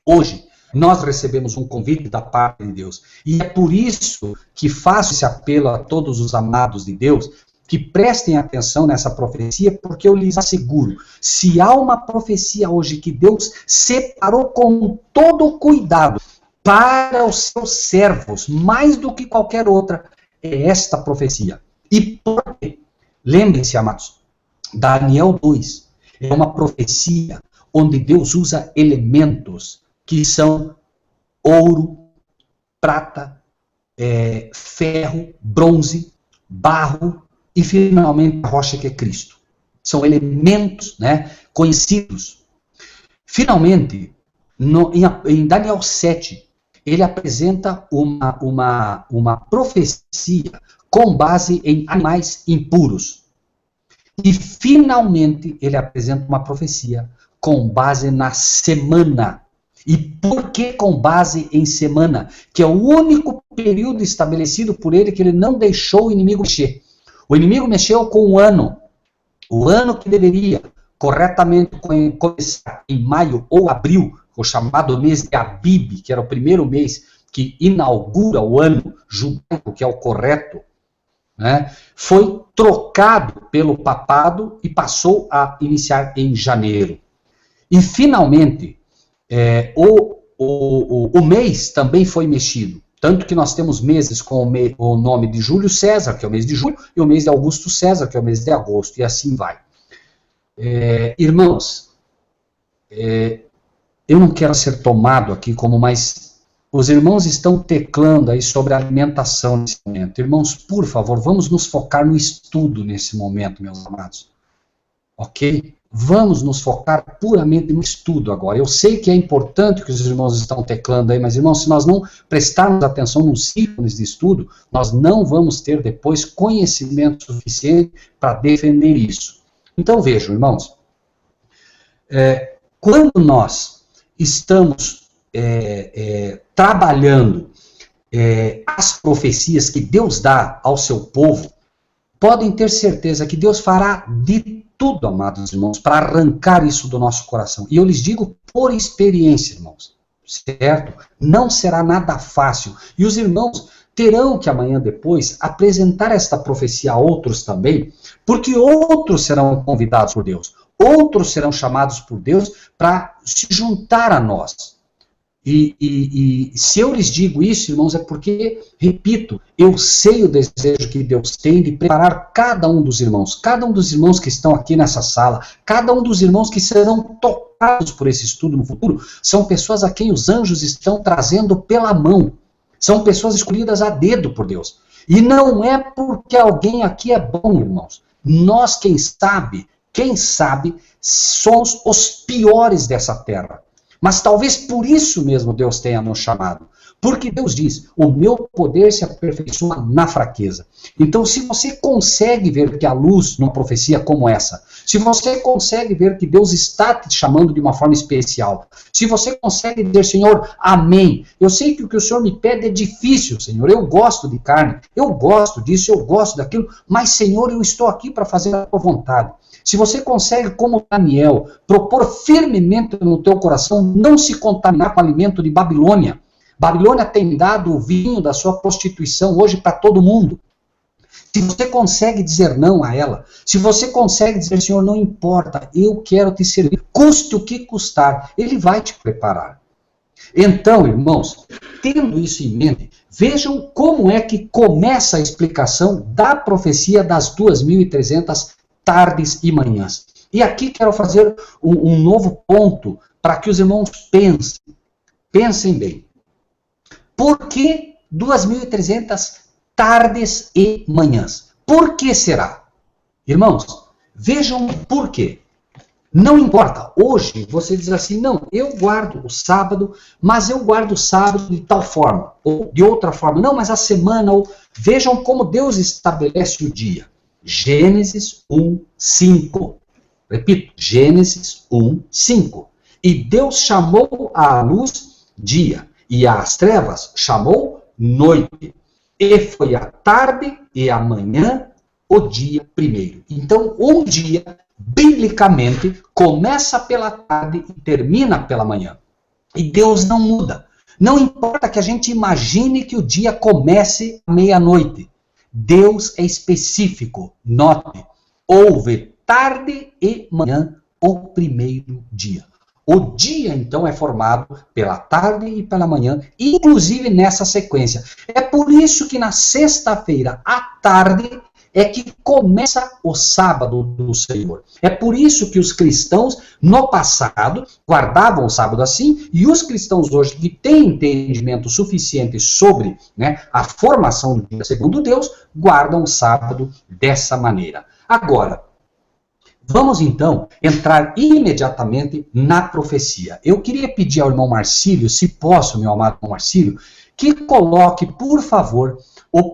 hoje, nós recebemos um convite da parte de Deus. E é por isso que faço esse apelo a todos os amados de Deus, que prestem atenção nessa profecia, porque eu lhes asseguro, se há uma profecia hoje que Deus separou com todo cuidado para os seus servos, mais do que qualquer outra, é esta profecia. E por quê? Lembrem-se, amados, Daniel 2 é uma profecia onde Deus usa elementos que são ouro, prata, ferro, bronze, barro e finalmente a rocha que é Cristo. São elementos, né, conhecidos. Finalmente, em Daniel 7, ele apresenta uma profecia com base em animais impuros. E finalmente ele apresenta uma profecia com base na semana. E por que com base em semana? Que é o único período estabelecido por ele que ele não deixou o inimigo mexer. O inimigo mexeu com o ano que deveria corretamente começar em maio ou abril, o chamado mês de Abib, que era o primeiro mês que inaugura o ano judaico, que é o correto, né? Foi trocado pelo papado e passou a iniciar em janeiro. E finalmente, o mês também foi mexido. Tanto que nós temos meses com o nome de Júlio César, que é o mês de julho, e o mês de Augusto César, que é o mês de agosto, e assim vai. Irmãos, eu não quero ser tomado aqui como mais... Os irmãos estão teclando aí sobre a alimentação nesse momento. Irmãos, por favor, vamos nos focar no estudo nesse momento, meus amados. Ok? Vamos nos focar puramente no estudo agora. Eu sei que é importante que os irmãos estão teclando aí, mas, irmãos, se nós não prestarmos atenção nos ícones de estudo, nós não vamos ter depois conhecimento suficiente para defender isso. Então, vejam, irmãos, quando nós estamos trabalhando as profecias que Deus dá ao seu povo, podem ter certeza que Deus fará de tudo, amados irmãos, para arrancar isso do nosso coração. E eu lhes digo por experiência, irmãos, certo? Não será nada fácil. E os irmãos terão que amanhã depois apresentar esta profecia a outros também, porque outros serão convidados por Deus, outros serão chamados por Deus para se juntar a nós. E se eu lhes digo isso, irmãos, é porque, repito, eu sei o desejo que Deus tem de preparar cada um dos irmãos que estão aqui nessa sala, cada um dos irmãos que serão tocados por esse estudo no futuro, são pessoas a quem os anjos estão trazendo pela mão, são pessoas escolhidas a dedo por Deus. E não é porque alguém aqui é bom, irmãos, Nós, quem sabe, somos os piores dessa terra. Mas talvez por isso mesmo Deus tenha nos chamado. Porque Deus diz, o meu poder se aperfeiçoa na fraqueza. Então, se você consegue ver que a luz, numa profecia como essa, se você consegue ver que Deus está te chamando de uma forma especial, se você consegue dizer, Senhor, amém. Eu sei que o que o Senhor me pede é difícil, Senhor. Eu gosto de carne, eu gosto disso, eu gosto daquilo, mas, Senhor, eu estou aqui para fazer a tua vontade. Se você consegue, como Daniel, propor firmemente no teu coração, não se contaminar com o alimento de Babilônia. Babilônia tem dado o vinho da sua prostituição hoje para todo mundo. Se você consegue dizer não a ela, se você consegue dizer, Senhor, não importa, eu quero te servir, custe o que custar, Ele vai te preparar. Então, irmãos, tendo isso em mente, vejam como é que começa a explicação da profecia das 2.300 tardes e manhãs. E aqui quero fazer um novo ponto para que os irmãos pensem. Pensem bem. Por que 2.300 tardes e manhãs? Por que será? Irmãos, vejam por quê. Não importa, hoje você diz assim, não, eu guardo o sábado, mas eu guardo o sábado de tal forma, ou de outra forma. Não, mas a semana, ou... Vejam como Deus estabelece o dia. Gênesis 1:5. Repito, Gênesis 1:5. E Deus chamou a luz dia, e às trevas chamou noite. E foi a tarde e a manhã o dia primeiro. Então, um dia, biblicamente, começa pela tarde e termina pela manhã. E Deus não muda. Não importa que a gente imagine que o dia comece à meia-noite. Deus é específico. Note, houve tarde e manhã o primeiro dia. O dia, então, é formado pela tarde e pela manhã, inclusive nessa sequência. É por isso que na sexta-feira, à tarde, é que começa o sábado do Senhor. É por isso que os cristãos, no passado, guardavam o sábado assim, e os cristãos hoje, que têm entendimento suficiente sobre, a formação do dia segundo Deus, guardam o sábado dessa maneira. Agora, vamos então entrar imediatamente na profecia. Eu queria pedir ao irmão Marcílio, se posso, meu amado irmão Marcílio, que coloque, por favor, o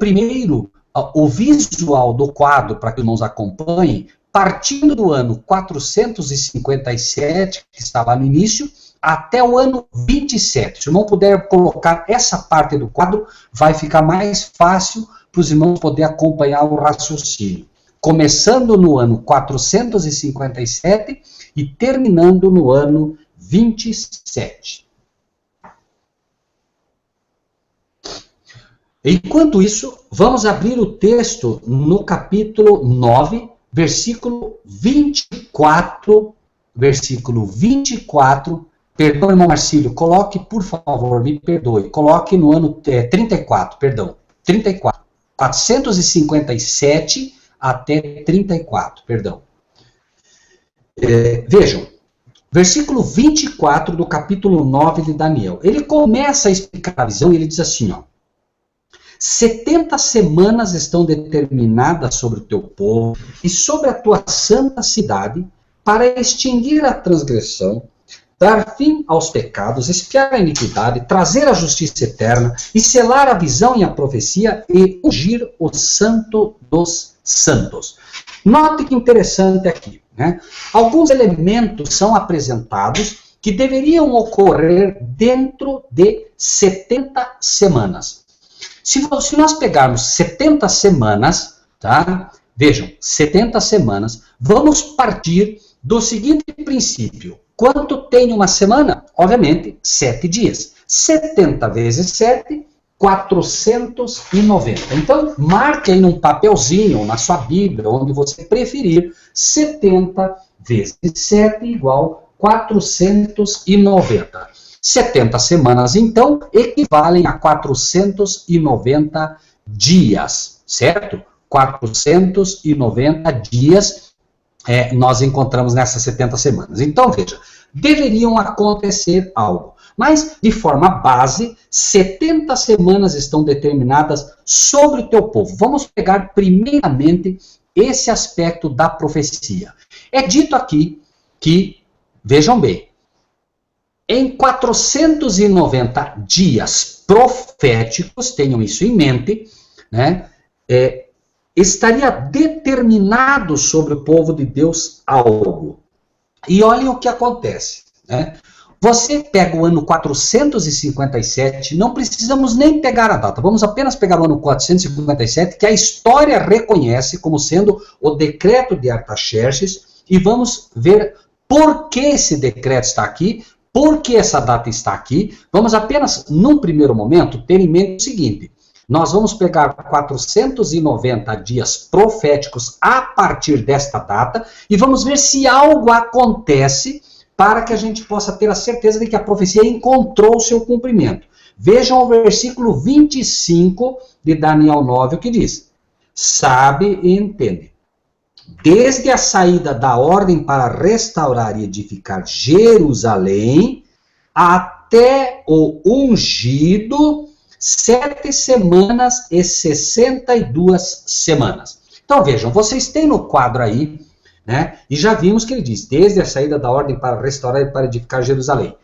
visual do quadro para que os irmãos acompanhem, partindo do ano 457, que está lá no início, até o ano 27. Se o irmão puder colocar essa parte do quadro, vai ficar mais fácil para os irmãos poderem acompanhar o raciocínio. Começando no ano 457 e terminando no ano 27. Enquanto isso, vamos abrir o texto no capítulo 9, versículo 24. Perdão, irmão Marcílio, coloque, por favor, me perdoe. Coloque no ano 34, perdão. 34. 457 até 34, perdão. Vejam, versículo 24 do capítulo 9 de Daniel. Ele começa a explicar a visão e ele diz assim, 70 semanas estão determinadas sobre o teu povo e sobre a tua santa cidade para extinguir a transgressão, dar fim aos pecados, expiar a iniquidade, trazer a justiça eterna e selar a visão e a profecia e ungir o santo dos santos. Note que interessante aqui, Alguns elementos são apresentados que deveriam ocorrer dentro de 70 semanas. Se nós pegarmos 70 semanas, tá? Vejam, 70 semanas, vamos partir do seguinte princípio. Quanto tem uma semana? Obviamente, 7 dias. 70 vezes 7, 490. Então, marque aí num papelzinho, na sua Bíblia, onde você preferir, 70 vezes 7 igual 490. 70 semanas, então, equivalem a 490 dias, certo? 490 dias nós encontramos nessas 70 semanas. Então, veja, deveriam acontecer algo. Mas, de forma base, 70 semanas estão determinadas sobre o teu povo. Vamos pegar, primeiramente, esse aspecto da profecia. É dito aqui que, vejam bem, em 490 dias proféticos, tenham isso em mente, né, estaria determinado sobre o povo de Deus algo. E olhem o que acontece, né? Você pega o ano 457, não precisamos nem pegar a data, vamos apenas pegar o ano 457, que a história reconhece como sendo o decreto de Artaxerxes, e vamos ver por que esse decreto está aqui, por que essa data está aqui. Vamos apenas, num primeiro momento, ter em mente o seguinte: nós vamos pegar 490 dias proféticos a partir desta data e vamos ver se algo acontece para que a gente possa ter a certeza de que a profecia encontrou o seu cumprimento. Vejam o versículo 25 de Daniel 9, o que diz: sabe e entende. Desde a saída da ordem para restaurar e edificar Jerusalém, até o ungido, 7 semanas e 62 semanas. Então vejam, vocês têm no quadro aí, né? E já vimos que ele diz, desde a saída da ordem para restaurar e para edificar Jerusalém.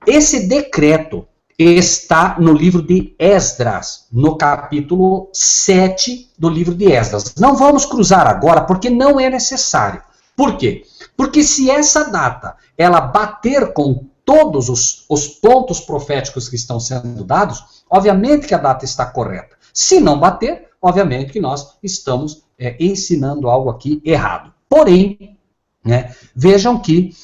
Esse decreto está no livro de Esdras, no capítulo 7 do livro de Esdras. Não vamos cruzar agora, porque não é necessário. Por quê? Porque se essa data, ela bater com todos os pontos proféticos que estão sendo dados, obviamente que a data está correta. Se não bater, obviamente que nós estamos ensinando algo aqui errado. Porém, né, vejam que,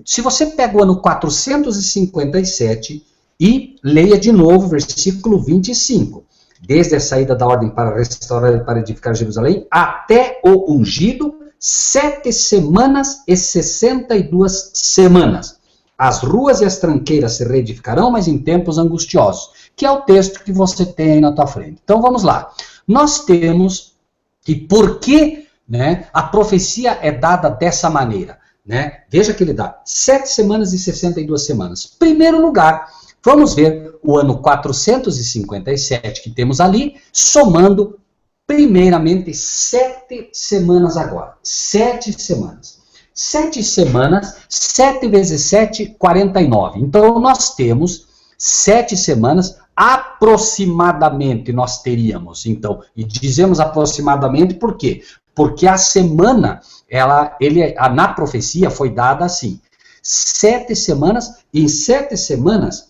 se você pega o ano 457 e leia de novo o versículo 25, desde a saída da ordem para restaurar e para edificar Jerusalém, até o ungido, 7 semanas e 62 semanas. As ruas e as tranqueiras se reedificarão, mas em tempos angustiosos, que é o texto que você tem aí na tua frente. Então vamos lá. Nós temos, e por que, né, a profecia é dada dessa maneira? Né? Veja que ele dá 7 semanas e 62 semanas. Primeiro lugar, vamos ver o ano 457 que temos ali, somando primeiramente 7 semanas agora. 7 semanas. 7 semanas, 7 vezes 7, 49. Então, nós temos 7 semanas, aproximadamente nós teríamos. Então, e dizemos aproximadamente por quê? Porque a semana, na profecia foi dada assim. 7 semanas, em 7 semanas,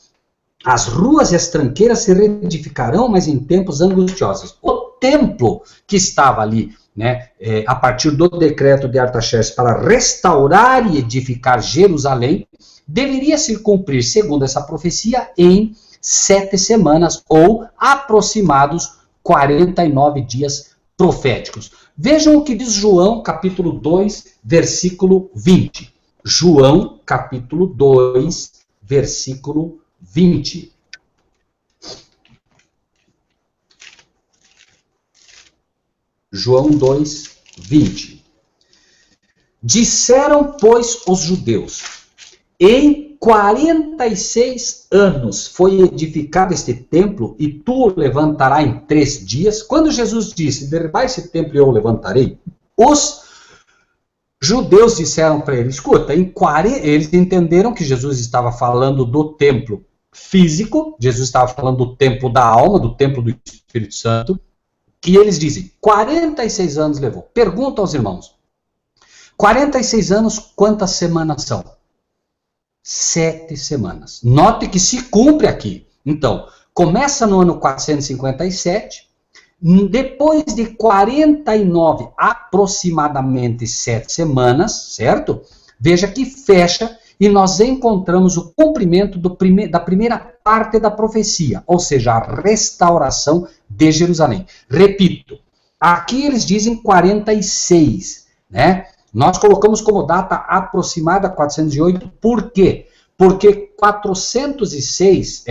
as ruas e as tranqueiras se reedificarão, mas em tempos angustiosos. O templo que estava ali, né, a partir do decreto de Artaxerxes para restaurar e edificar Jerusalém, deveria se cumprir, segundo essa profecia, em 7 semanas, ou aproximados 49 dias proféticos. Vejam o que diz João, capítulo 2, versículo 20. João, capítulo 2, versículo 20. João 2, 20. Disseram, pois, os judeus, em 46 anos foi edificado este templo e tu o levantarás em 3 dias. Quando Jesus disse, derribai esse templo e eu o levantarei, os judeus disseram para ele, escuta, eles entenderam que Jesus estava falando do templo físico, Jesus estava falando do templo da alma, do templo do Espírito Santo, que eles dizem, 46 anos levou. Pergunta aos irmãos, 46 anos, quantas semanas são? 7 semanas. Note que se cumpre aqui. Então, começa no ano 457, depois de 49, aproximadamente 7 semanas, certo? Veja que fecha e nós encontramos o cumprimento da primeira parte da profecia, ou seja, a restauração de Jerusalém. Repito, aqui eles dizem 46, né? Nós colocamos como data aproximada 408, por quê? Porque 46,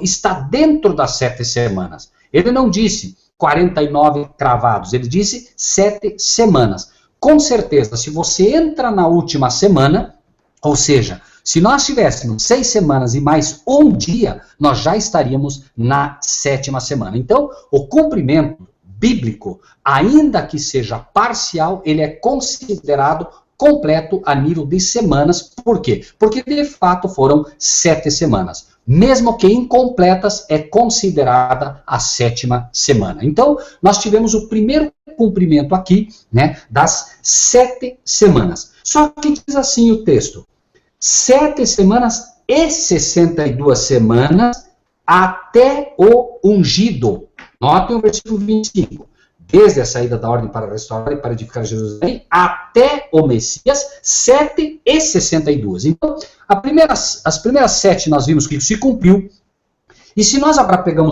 está dentro das 7 semanas. Ele não disse 49 cravados, ele disse 7 semanas. Com certeza, se você entra na última semana, ou seja, se nós tivéssemos 6 semanas e mais um dia, nós já estaríamos na 7ª semana. Então, o cumprimento bíblico, ainda que seja parcial, ele é considerado completo a nível de semanas. Por quê? Porque de fato foram 7 semanas. Mesmo que incompletas, é considerada a 7ª semana. Então, nós tivemos o primeiro cumprimento aqui, né, das 7 semanas. Só que diz assim o texto: 7 semanas e 62 semanas até o ungido. Notem o versículo 25. Desde a saída da ordem para restaurar e para edificar Jerusalém, até o Messias, 7 e 62. Então, as primeiras 7 nós vimos que se cumpriu. E se nós agora peguem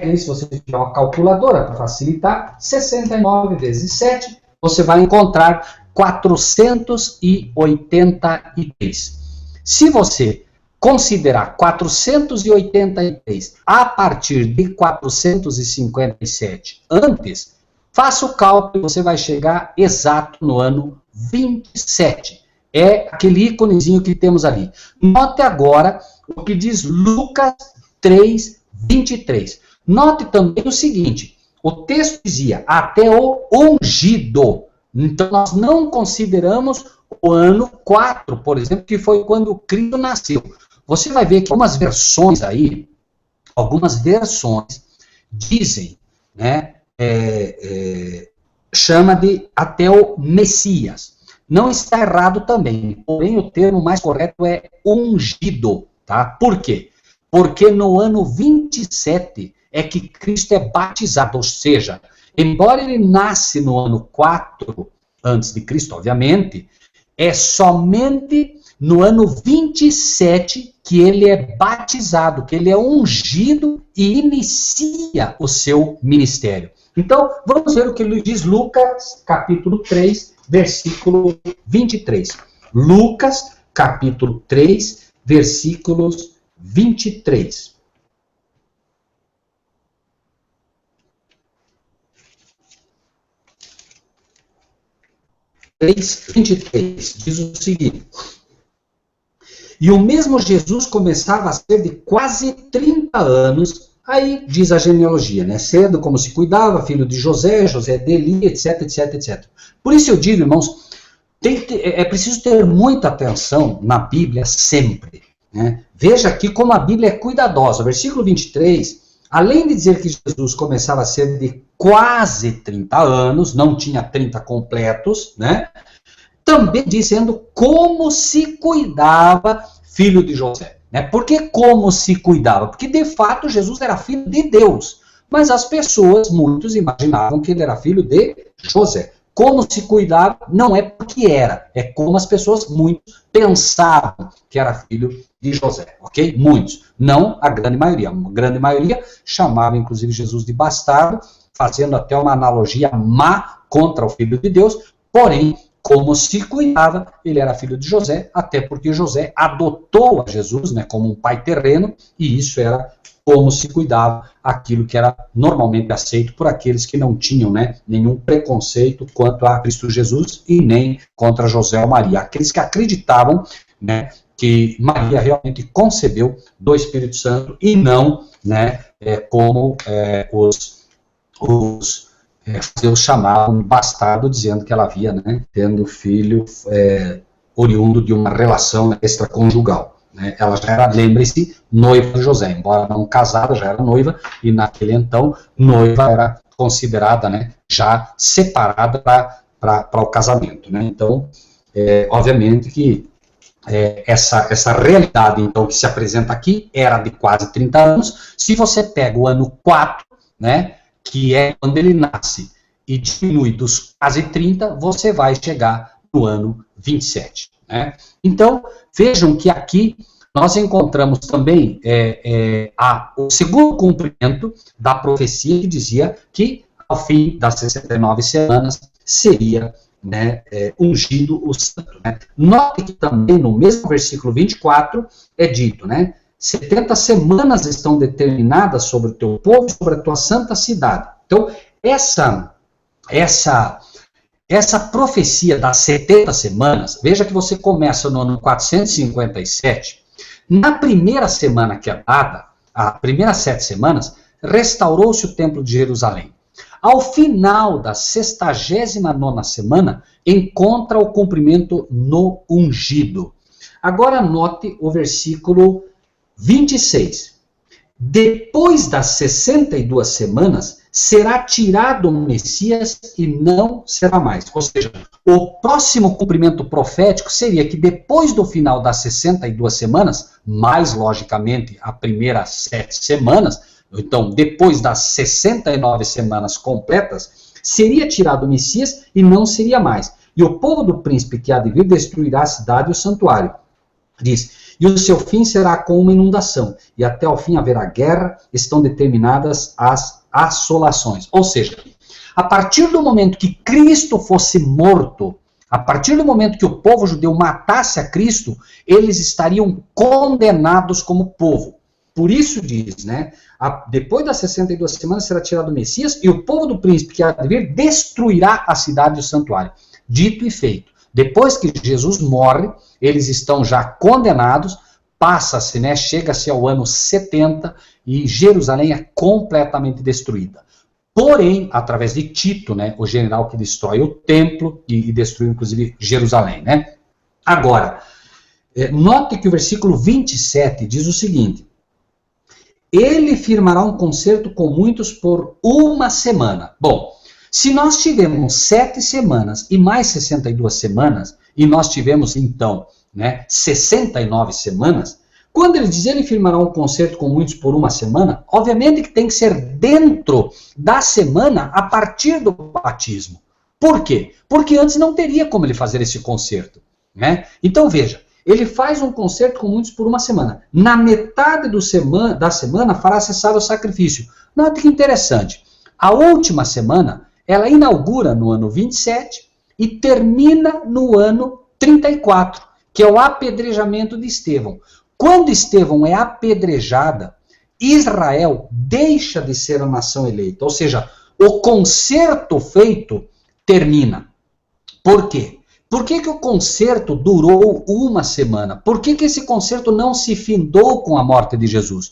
aí, se você tiver uma calculadora para facilitar, 69 vezes 7, você vai encontrar 483. Se você considerar 483 a partir de 457 antes, faça o cálculo e você vai chegar exato no ano 27. É aquele íconezinho que temos ali. Note agora o que diz Lucas 3, 23. Note também o seguinte: o texto dizia até o ungido. Então nós não consideramos o ano 4, por exemplo, que foi quando Cristo nasceu. Você vai ver que algumas versões dizem, né, chama de até o Messias. Não está errado também, porém o termo mais correto é ungido, tá? Por quê? Porque no ano 27 é que Cristo é batizado, ou seja, embora ele nasce no ano 4 antes de Cristo, obviamente, é somente no ano 27 que ele é batizado, que ele é ungido e inicia o seu ministério. Então, vamos ver o que diz Lucas, capítulo 3, versículo 23. Lucas, capítulo 3, versículos 23. Diz o seguinte: e o mesmo Jesus começava a ser de quase 30 anos, aí diz a genealogia, né? Cedo, como se cuidava, filho de José, José de Eli, etc, etc, etc. Por isso eu digo, irmãos, é preciso ter muita atenção na Bíblia sempre, né? Veja aqui como a Bíblia é cuidadosa. Versículo 23, além de dizer que Jesus começava a ser de quase 30 anos, não tinha 30 completos, né? Também dizendo como se cuidava filho de José. Né? Por que como se cuidava? Porque de fato Jesus era filho de Deus. Mas as pessoas, muitos, imaginavam que ele era filho de José. Como se cuidava não é porque era, é como as pessoas, muitos, pensavam que era filho de José. Ok? Muitos. Não a grande maioria. A grande maioria chamava inclusive Jesus de bastardo, fazendo até uma analogia má contra o filho de Deus, porém, como se cuidava, ele era filho de José, até porque José adotou a Jesus, né, como um pai terreno, e isso era como se cuidava, aquilo que era normalmente aceito por aqueles que não tinham, né, nenhum preconceito quanto a Cristo Jesus e nem contra José ou Maria. Aqueles que acreditavam, né, que Maria realmente concebeu do Espírito Santo e não, né, como os chamavam bastardo, dizendo que ela havia, né, tendo filho oriundo de uma relação extraconjugal. Né? Ela já era, lembre-se, noiva de José, embora não casada, já era noiva, e naquele então, noiva era considerada, né, já separada para o casamento. Né? Então, obviamente que essa realidade então, que se apresenta aqui era de quase 30 anos. Se você pega o ano 4, né, que é quando ele nasce, e diminui dos quase 30, você vai chegar no ano 27. Né? Então, vejam que aqui nós encontramos também o segundo cumprimento da profecia que dizia que ao fim das 69 semanas seria, né, ungido o santo. Né? Note que também no mesmo versículo 24 é dito, né, 70 semanas estão determinadas sobre o teu povo e sobre a tua santa cidade. Então, essa profecia das 70 semanas, veja que você começa no ano 457, na primeira semana que é dada, as primeiras 7 semanas, restaurou-se o templo de Jerusalém. Ao final da 69ª semana, encontra o cumprimento no ungido. Agora note o versículo 26. Depois das 62 semanas, será tirado o Messias e não será mais. Ou seja, o próximo cumprimento profético seria que depois do final das 62 semanas, mais logicamente a primeiras 7 semanas, então depois das 69 semanas completas, seria tirado o Messias e não seria mais. E o povo do príncipe que há de vir destruirá a cidade e o santuário. Diz, e o seu fim será com uma inundação, e até o fim haverá guerra, estão determinadas as assolações. Ou seja, a partir do momento que Cristo fosse morto, a partir do momento que o povo judeu matasse a Cristo, eles estariam condenados como povo. Por isso diz, né, depois das 62 semanas será tirado o Messias, e o povo do príncipe que há de vir destruirá a cidade e o santuário. Dito e feito. Depois que Jesus morre, eles estão já condenados, passa-se, né, chega-se ao ano 70 e Jerusalém é completamente destruída. Porém, através de Tito, né, o general que destrói o templo e destruiu inclusive Jerusalém. Né? Agora, note que o versículo 27 diz o seguinte, ele firmará um concerto com muitos por uma semana. Bom, se nós tivemos 7 semanas e mais 62 semanas, e nós tivemos então, né, 69 semanas, quando ele diz ele firmará um concerto com muitos por uma semana, obviamente que tem que ser dentro da semana a partir do batismo. Por quê? Porque antes não teria como ele fazer esse concerto. Né? Então veja, ele faz um concerto com muitos por uma semana. Na metade da semana fará cessar o sacrifício. Note que interessante. A última semana, ela inaugura no ano 27 e termina no ano 34, que é o apedrejamento de Estevão. Quando Estevão é apedrejada, Israel deixa de ser a nação eleita. Ou seja, o concerto feito termina. Por quê? Por que o concerto durou uma semana? Por que esse concerto não se findou com a morte de Jesus?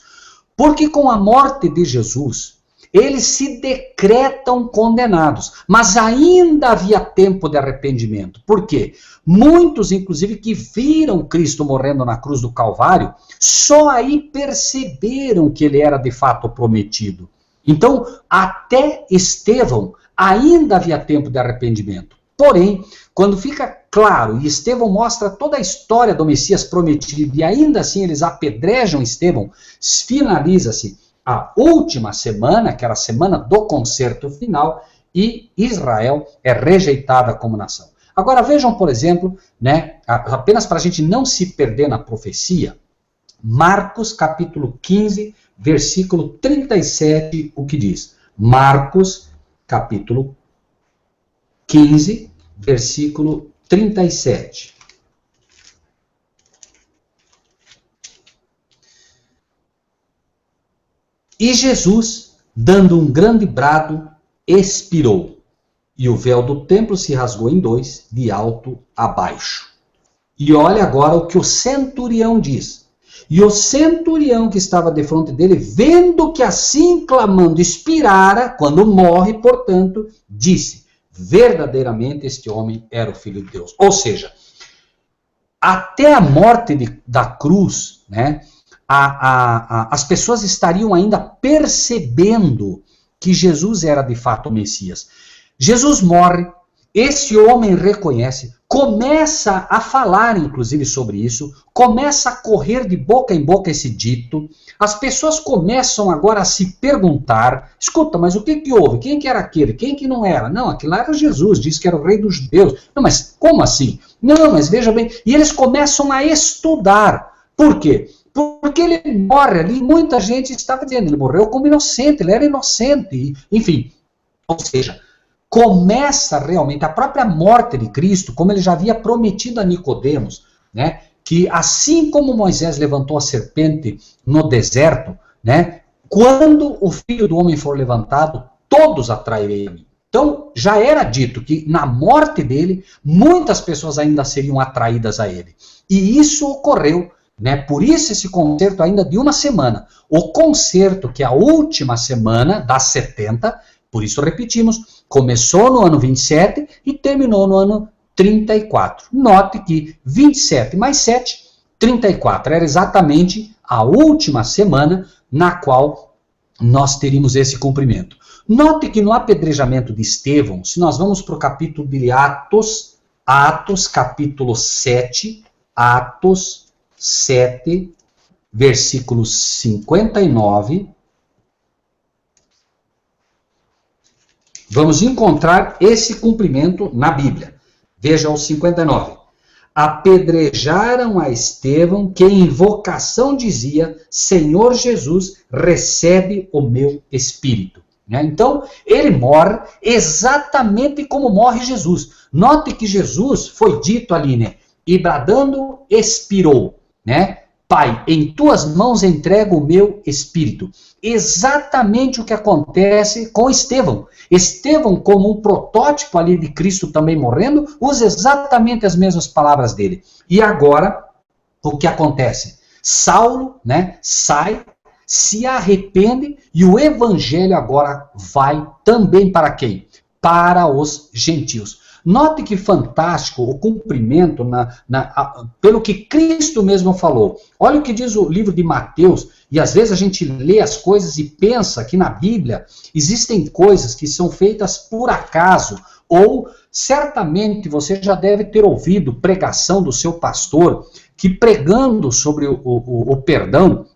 Porque com a morte de Jesus, eles se decretam condenados, mas ainda havia tempo de arrependimento. Por quê? Muitos, inclusive, que viram Cristo morrendo na cruz do Calvário, só aí perceberam que ele era de fato prometido. Então, até Estevão, ainda havia tempo de arrependimento. Porém, quando fica claro, e Estevão mostra toda a história do Messias prometido, e ainda assim eles apedrejam Estevão, finaliza-se a última semana, que era a semana do concerto final, e Israel é rejeitada como nação. Agora vejam, por exemplo, né, apenas para a gente não se perder na profecia, Marcos capítulo 15, versículo 37, o que diz? Marcos capítulo 15, versículo 37. E Jesus, dando um grande brado, expirou, e o véu do templo se rasgou em dois, de alto a baixo. E olha agora o que o centurião diz. E o centurião que estava defronte dele, vendo que assim clamando expirara, quando morre, portanto, disse, verdadeiramente este homem era o Filho de Deus. Ou seja, até a morte da cruz, né, as pessoas estariam ainda percebendo que Jesus era de fato o Messias. Jesus morre, esse homem reconhece, começa a falar inclusive sobre isso, começa a correr de boca em boca esse dito, as pessoas começam agora a se perguntar, escuta, mas o que houve? Quem que era aquele? Quem que não era? Não, aquele lá era Jesus, disse que era o rei dos judeus. Não, mas como assim? Não, mas veja bem, e eles começam a estudar. Por quê? Porque ele morre ali, muita gente estava dizendo, ele morreu como inocente, ele era inocente, enfim. Ou seja, começa realmente a própria morte de Cristo, como ele já havia prometido a Nicodemos, né, que assim como Moisés levantou a serpente no deserto, né, quando o Filho do Homem for levantado, todos atrairei a mim. Então, já era dito que na morte dele, muitas pessoas ainda seriam atraídas a ele. E isso ocorreu. Né? Por isso esse concerto ainda de uma semana. O concerto, que é a última semana das 70, Por isso repetimos, começou no ano 27 e terminou no ano 34. Note que 27 mais 7, 34. Era exatamente a última semana na qual nós teríamos esse cumprimento. Note que no apedrejamento de Estevão, se nós vamos para o capítulo de Atos, capítulo 7, Atos 7, versículo 59, vamos encontrar esse cumprimento na Bíblia. Veja o 59. Apedrejaram a Estevão, que em invocação dizia, Senhor Jesus, recebe o meu espírito. Então, ele morre exatamente como morre Jesus. Note que Jesus foi dito ali, né? E bradando, expirou, né? Pai, em tuas mãos entrego o meu espírito. Exatamente o que acontece com Estevão. Estevão, como um protótipo ali de Cristo também morrendo, usa exatamente as mesmas palavras dele. E agora, o que acontece? Saulo, né, sai, se arrepende e o evangelho agora vai também para quem? Para os gentios. Note que fantástico o cumprimento pelo que Cristo mesmo falou. Olha o que diz o livro de Mateus, e às vezes a gente lê as coisas e pensa que na Bíblia existem coisas que são feitas por acaso, ou certamente você já deve ter ouvido pregação do seu pastor, que pregando sobre o perdão,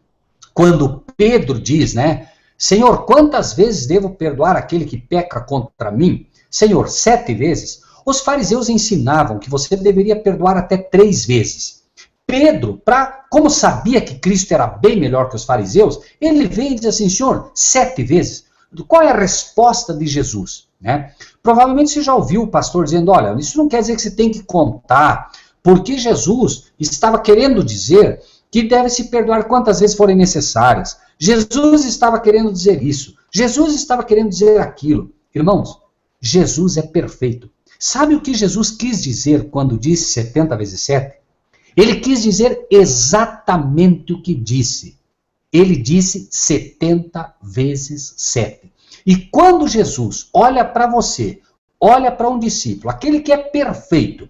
quando Pedro diz, né, Senhor, quantas vezes devo perdoar aquele que peca contra mim? Senhor, 7 vezes. Os fariseus ensinavam que você deveria perdoar até 3 vezes. Pedro, como sabia que Cristo era bem melhor que os fariseus, ele veio e diz assim, Senhor, 7 vezes. Qual é a resposta de Jesus? Né? Provavelmente você já ouviu o pastor dizendo, olha, isso não quer dizer que você tem que contar, porque Jesus estava querendo dizer que deve se perdoar quantas vezes forem necessárias. Jesus estava querendo dizer isso. Jesus estava querendo dizer aquilo. Irmãos, Jesus é perfeito. Sabe o que Jesus quis dizer quando disse 70 vezes 7? Ele quis dizer exatamente o que disse. Ele disse 70 vezes 7. E quando Jesus olha para você, olha para um discípulo, aquele que é perfeito,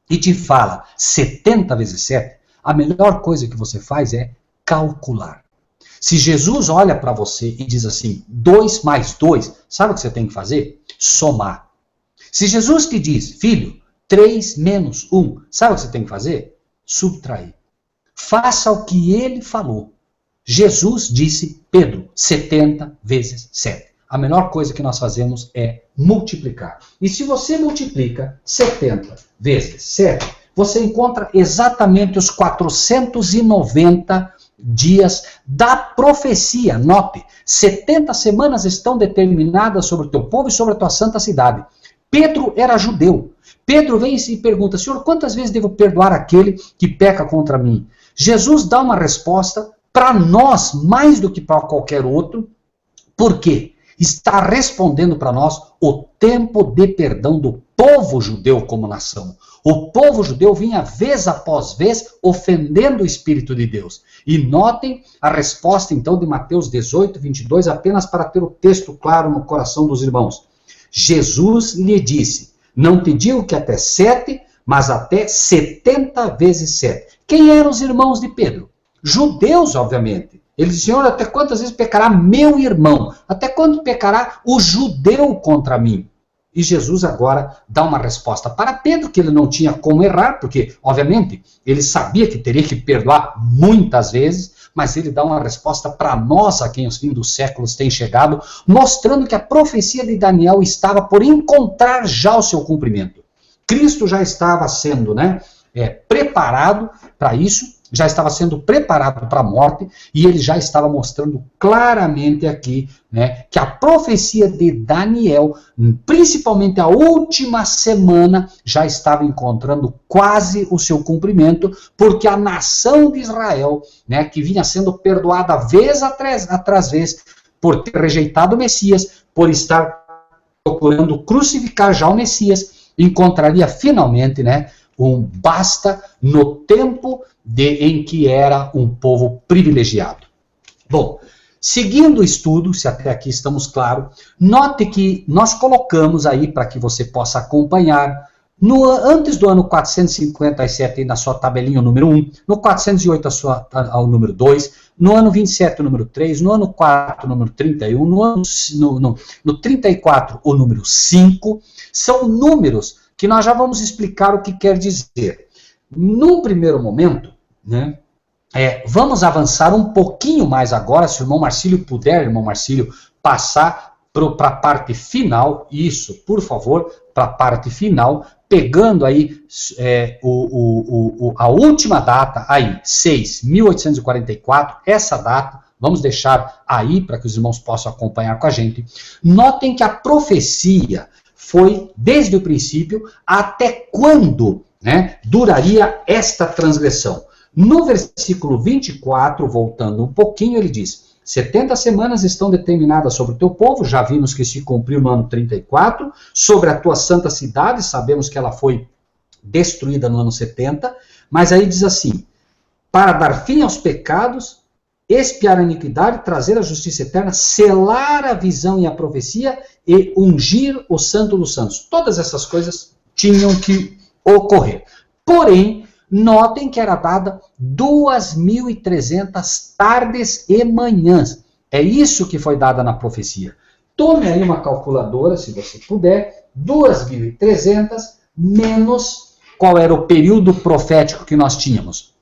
e te fala 70 vezes 7, a melhor coisa que você faz é calcular. Se Jesus olha para você e diz assim, 2 mais 2, sabe o que você tem que fazer? Somar. Se Jesus te diz, filho, 3 menos 1, sabe o que você tem que fazer? Subtrair. Faça o que ele falou. Jesus disse, Pedro, 70 vezes 7. A melhor coisa que nós fazemos é multiplicar. E se você multiplica 70 vezes 7, você encontra exatamente os 490 dias da profecia. Note, 70 semanas estão determinadas sobre o teu povo e sobre a tua santa cidade. Pedro era judeu. Pedro vem e pergunta, Senhor, quantas vezes devo perdoar aquele que peca contra mim? Jesus dá uma resposta para nós, mais do que para qualquer outro. Por quê? Está respondendo para nós o tempo de perdão do povo judeu como nação. O povo judeu vinha vez após vez ofendendo o Espírito de Deus. E notem a resposta então de Mateus 18, 22, apenas para ter o texto claro no coração dos irmãos. Jesus lhe disse, não te digo que até 7, mas até 70 vezes 7. Quem eram os irmãos de Pedro? Judeus, obviamente. Ele disse, Senhor, até quantas vezes pecará meu irmão? Até quando pecará o judeu contra mim? E Jesus agora dá uma resposta para Pedro, que ele não tinha como errar, porque, obviamente, ele sabia que teria que perdoar muitas vezes, mas ele dá uma resposta para nós, a quem os fins dos séculos têm chegado, mostrando que a profecia de Daniel estava por encontrar já o seu cumprimento. Cristo já estava sendo preparado para isso, já estava sendo preparado para a morte, e ele já estava mostrando claramente aqui, que a profecia de Daniel, principalmente a última semana, já estava encontrando quase o seu cumprimento, porque a nação de Israel, que vinha sendo perdoada vez atrás vez, por ter rejeitado o Messias, por estar procurando crucificar já o Messias, encontraria finalmente, um basta no tempo em que era um povo privilegiado. Bom, Seguindo o estudo, se até aqui estamos claros, note que nós colocamos aí, para que você possa acompanhar, antes do ano 457, aí na sua tabelinha, o número 1, no 408, o número 2, no ano 27, o número 3, no ano 4, o número 31, no 34, o número 5, são números que nós já vamos explicar o que quer dizer. Num primeiro momento, né, vamos avançar um pouquinho mais agora, se o irmão Marcílio puder, irmão Marcílio, passar para a parte final, isso, por favor, para a parte final, pegando aí a última data, aí, 6/1844, essa data, vamos deixar aí para que os irmãos possam acompanhar com a gente. Notem que a profecia foi, desde o princípio, até quando, né, duraria esta transgressão. No versículo 24, voltando um pouquinho, ele diz: 70 semanas estão determinadas sobre o teu povo, já vimos que se cumpriu no ano 34, sobre a tua santa cidade, sabemos que ela foi destruída no ano 70, mas aí diz assim: para dar fim aos pecados, expiar a iniquidade, trazer a justiça eterna, selar a visão e a profecia e ungir o santo dos santos. Todas essas coisas tinham que ocorrer. Porém, notem que era dada 2.300 tardes e manhãs. É isso que foi dada na profecia. Tome aí uma calculadora, se você puder, 2.300 menos qual era o período profético que nós tínhamos.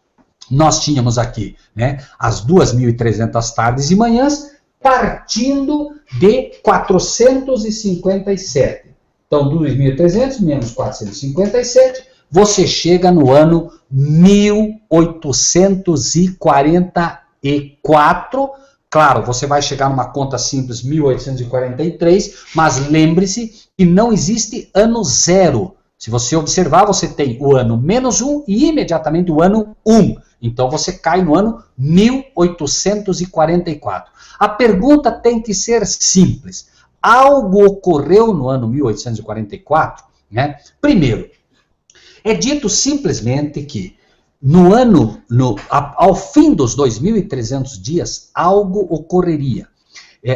Nós tínhamos aqui, né, as 2.300 tardes e manhãs, partindo de 457. Então, 2.300 menos 457, você chega no ano 1844. Claro, você vai chegar numa conta simples, 1843, mas lembre-se que não existe ano zero. Se você observar, você tem o ano -1 e imediatamente o ano 1. Então você cai no ano 1844. A pergunta tem que ser simples. Algo ocorreu no ano 1844? Né? Primeiro, é dito simplesmente que ao fim dos 2.300 dias, algo ocorreria.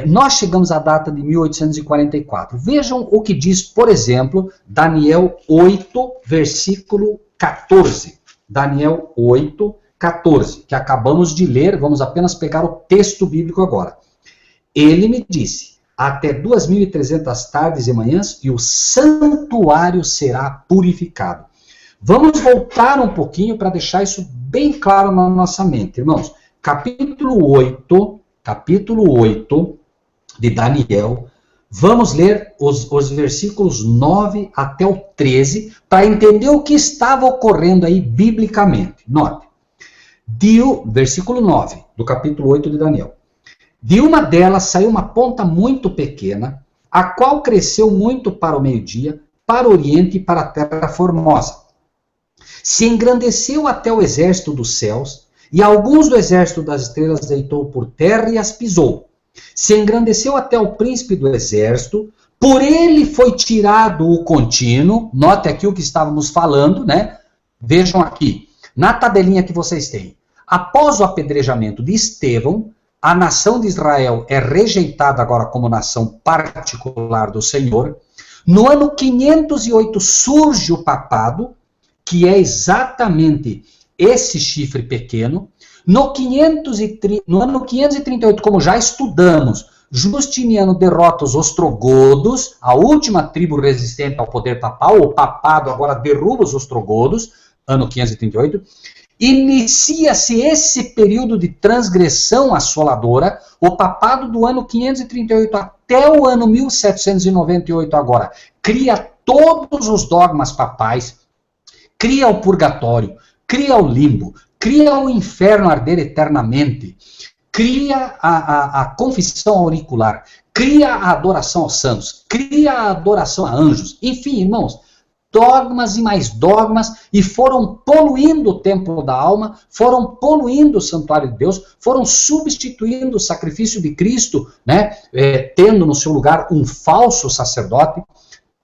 Nós chegamos à data de 1844. Vejam o que diz, por exemplo, Daniel 8, versículo 14. Daniel 8, 14, que acabamos de ler, vamos apenas pegar o texto bíblico agora. Ele me disse: até 2.300 tardes e manhãs, e o santuário será purificado. Vamos voltar um pouquinho para deixar isso bem claro na nossa mente, irmãos. Capítulo 8 de Daniel, vamos ler os versículos 9 até o 13, para entender o que estava ocorrendo aí biblicamente. Note, versículo 9 do capítulo 8 de Daniel. De uma delas saiu uma ponta muito pequena, a qual cresceu muito para o meio-dia, para o oriente e para a terra formosa. Se engrandeceu até o exército dos céus, e alguns do exército das estrelas deitou por terra e as pisou. Se engrandeceu até o príncipe do exército, por ele foi tirado o contínuo. Note aqui o que estávamos falando, né? Vejam aqui, na tabelinha que vocês têm. Após o apedrejamento de Estevão, a nação de Israel é rejeitada agora como nação particular do Senhor. No ano 508 surge o papado, que é exatamente esse chifre pequeno. No ano 538, como já estudamos, Justiniano derrota os ostrogodos, a última tribo resistente ao poder papal. O papado agora derruba os ostrogodos, ano 538. Inicia-se esse período de transgressão assoladora. O papado do ano 538 até o ano 1798 agora cria todos os dogmas papais, cria o purgatório, cria o limbo, cria o inferno arder eternamente, cria a confissão auricular, cria a adoração aos santos, cria a adoração a anjos. Enfim, irmãos, dogmas e mais dogmas, e foram poluindo o templo da alma, foram poluindo o santuário de Deus, foram substituindo o sacrifício de Cristo, né, tendo no seu lugar um falso sacerdote.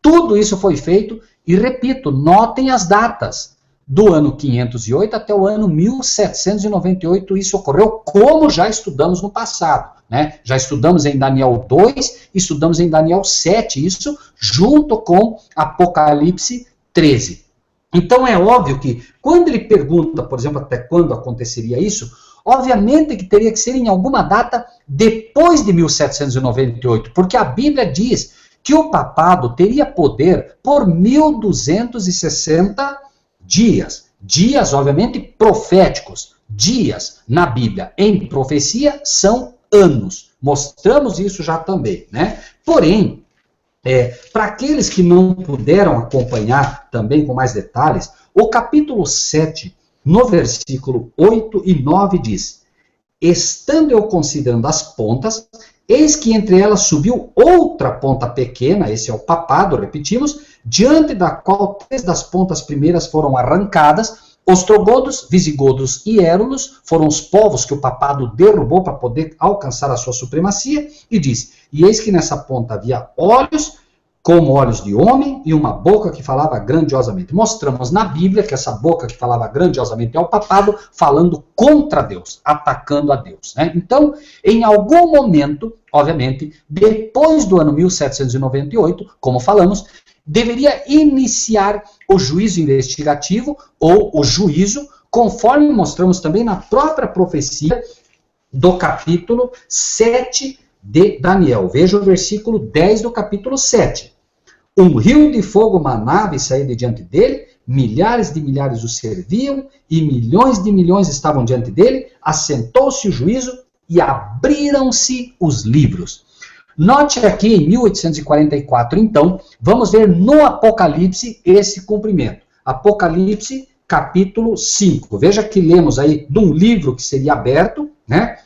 Tudo isso foi feito, e repito, notem as datas. do ano 508 até o ano 1798 isso ocorreu, como já estudamos no passado, né? Já estudamos em Daniel 2, estudamos em Daniel 7, isso junto com Apocalipse 13. Então é óbvio que, quando ele pergunta, por exemplo, até quando aconteceria isso, obviamente que teria que ser em alguma data depois de 1798, porque a Bíblia diz que o papado teria poder por 1260 dias. Dias, obviamente, proféticos. Dias na Bíblia, em profecia, são anos. Mostramos isso já também, né? Porém, para aqueles que não puderam acompanhar também com mais detalhes, o capítulo 7, no versículo 8 e 9 diz: estando eu considerando as pontas, eis que entre elas subiu outra ponta pequena, esse é o papado, repetimos, diante da qual 3 das pontas primeiras foram arrancadas. Ostrogodos, visigodos e érulos foram os povos que o papado derrubou para poder alcançar a sua supremacia, e diz: e eis que nessa ponta havia olhos, como olhos de homem, e uma boca que falava grandiosamente. Mostramos na Bíblia que essa boca que falava grandiosamente é o papado, falando contra Deus, atacando a Deus, né? Então, em algum momento, obviamente, depois do ano 1798, como falamos, deveria iniciar o juízo investigativo, ou o juízo, conforme mostramos também na própria profecia do capítulo 7 de Daniel. Veja o versículo 10 do capítulo 7. Um rio de fogo manava e saía de diante dele, milhares de milhares o serviam, e milhões de milhões estavam diante dele, assentou-se o juízo, e abriram-se os livros. Note aqui em 1844, então, vamos ver no Apocalipse esse cumprimento. Apocalipse, capítulo 5. Veja que lemos aí de um livro que seria aberto, né?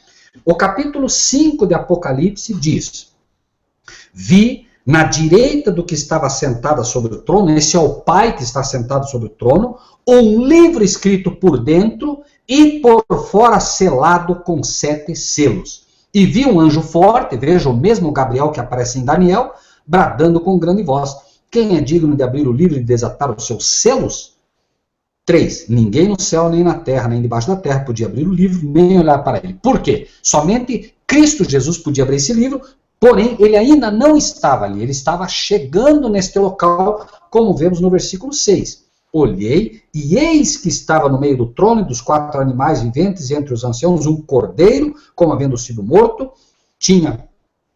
O capítulo 5 de Apocalipse diz: vi na direita do que estava sentado sobre o trono, esse é o Pai que está sentado sobre o trono, um livro escrito por dentro e por fora selado com 7 selos. E vi um anjo forte, veja o mesmo Gabriel que aparece em Daniel, bradando com grande voz: quem é digno de abrir o livro e de desatar os seus selos? 3. Ninguém no céu, nem na terra, nem debaixo da terra podia abrir o livro, nem olhar para ele. Por quê? Somente Cristo Jesus podia abrir esse livro, porém ele ainda não estava ali, ele estava chegando neste local, como vemos no versículo 6. Olhei, e eis que estava no meio do trono e dos 4 animais viventes, e entre os anciãos um cordeiro, como havendo sido morto, tinha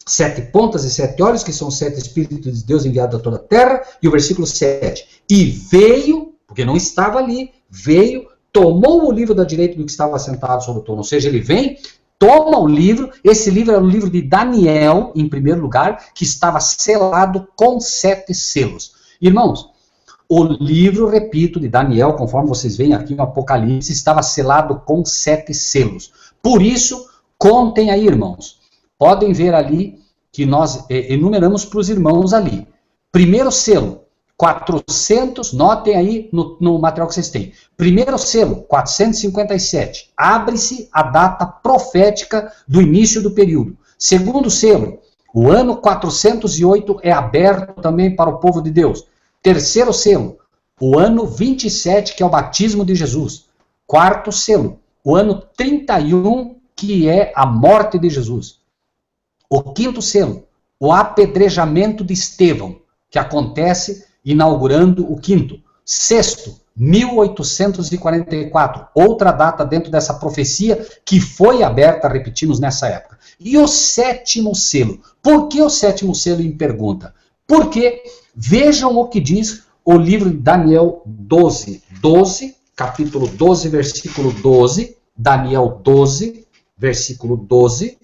7 pontas e 7 olhos, que são 7 Espíritos de Deus enviados a toda a terra, e o versículo 7, e veio, porque não estava ali, veio, tomou o livro da direita do que estava sentado sobre o trono, ou seja, ele vem, toma o livro, esse livro era o livro de Daniel, em primeiro lugar, que estava selado com 7 selos. Irmãos, o livro, repito, de Daniel, conforme vocês veem aqui no Apocalipse, estava selado com 7 selos. Por isso, contem aí, irmãos. Podem ver ali que nós enumeramos para os irmãos ali. Primeiro selo, 400, notem aí no material que vocês têm. Primeiro selo, 457. Abre-se a data profética do início do período. Segundo selo, o ano 408 é aberto também para o povo de Deus. Terceiro selo, o ano 27, que é o batismo de Jesus. Quarto selo, o ano 31, que é a morte de Jesus. O quinto selo, o apedrejamento de Estevão, que acontece inaugurando o quinto. Sexto, 1844, outra data dentro dessa profecia que foi aberta, repetimos, nessa época. E o sétimo selo. Por que o sétimo selo, em pergunta? Porque vejam o que diz o livro de Daniel 12, capítulo 12, versículo 12, Daniel 12, versículo 12,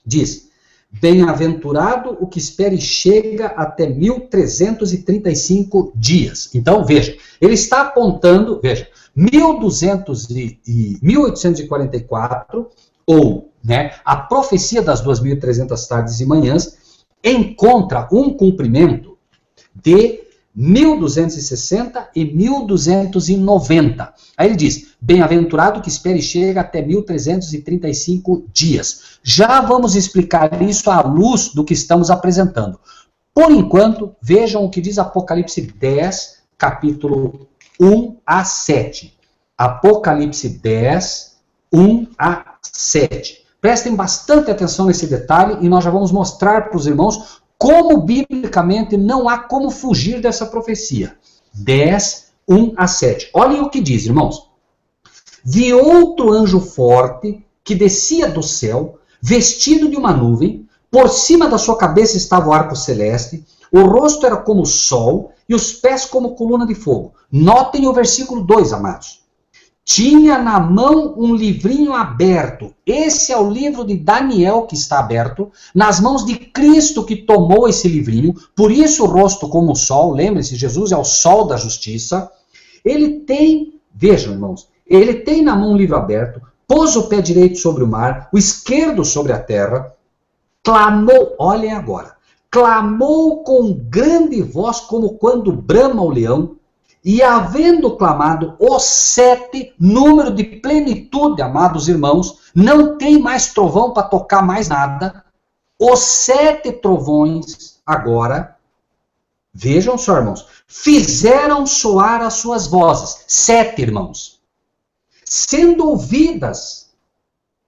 diz: bem-aventurado o que espera e chega até 1335 dias. Então, veja, ele está apontando, veja, 1844, ou, né, a profecia das 2.300 tardes e manhãs, encontra um cumprimento de 1260 e 1290. Aí ele diz: bem-aventurado que espere e chega até 1335 dias. Já vamos explicar isso à luz do que estamos apresentando. Por enquanto, vejam o que diz Apocalipse 10, capítulo 1 a 7. Apocalipse 10, 1 a 7. Prestem bastante atenção nesse detalhe e nós já vamos mostrar para os irmãos como biblicamente não há como fugir dessa profecia. 10, 1 a 7. Olhem o que diz, irmãos. Vi outro anjo forte que descia do céu, vestido de uma nuvem, por cima da sua cabeça estava o arco celeste, o rosto era como o sol e os pés como coluna de fogo. Notem o versículo 2, amados. Tinha na mão um livrinho aberto. Esse é o livro de Daniel que está aberto, nas mãos de Cristo que tomou esse livrinho. Por isso o rosto como o sol, lembre-se, Jesus é o sol da justiça. Ele tem, vejam irmãos, ele tem na mão um livro aberto, pôs o pé direito sobre o mar, o esquerdo sobre a terra, clamou, olhem agora, clamou com grande voz como quando brama o leão, e havendo clamado os 7, número de plenitude, amados irmãos, não tem mais trovão para tocar mais nada, os 7 trovões agora, vejam só irmãos, fizeram soar as suas vozes, 7 irmãos, sendo ouvidas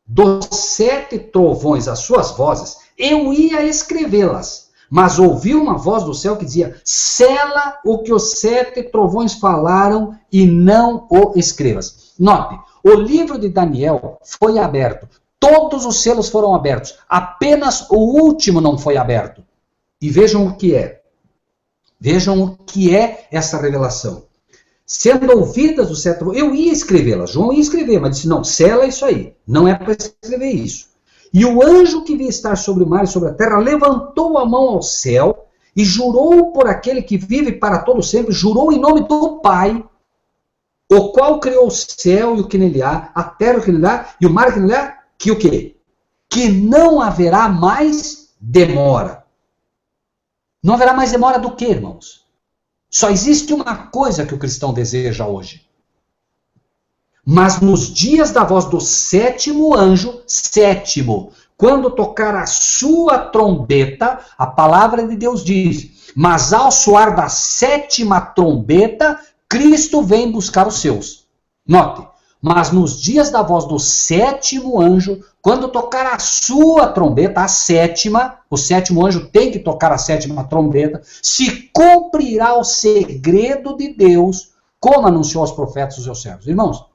dos 7 trovões as suas vozes, eu ia escrevê-las. Mas ouvi uma voz do céu que dizia, sela o que os 7 trovões falaram e não o escrevas. Note, o livro de Daniel foi aberto. Todos os selos foram abertos. Apenas o último não foi aberto. E vejam o que é. Vejam o que é essa revelação. Sendo ouvidas os 7 trovões, eu ia escrevê-las. João ia escrever, mas disse, não, sela isso aí. Não é para escrever isso. E o anjo que via estar sobre o mar e sobre a terra levantou a mão ao céu e jurou por aquele que vive para todo sempre, jurou em nome do Pai, o qual criou o céu e o que nele há, a terra e o que nele há, e o mar e o que nele há, que o quê? Que não haverá mais demora. Não haverá mais demora do que, irmãos? Só existe uma coisa que o cristão deseja hoje. Mas nos dias da voz do 7º anjo, 7º, quando tocar a sua trombeta, a palavra de Deus diz, mas ao soar da 7ª trombeta, Cristo vem buscar os seus. Note, mas nos dias da voz do 7º anjo, quando tocar a sua trombeta, a 7ª, o 7º anjo tem que tocar a 7ª trombeta, se cumprirá o segredo de Deus, como anunciou aos profetas os seus servos. Irmãos,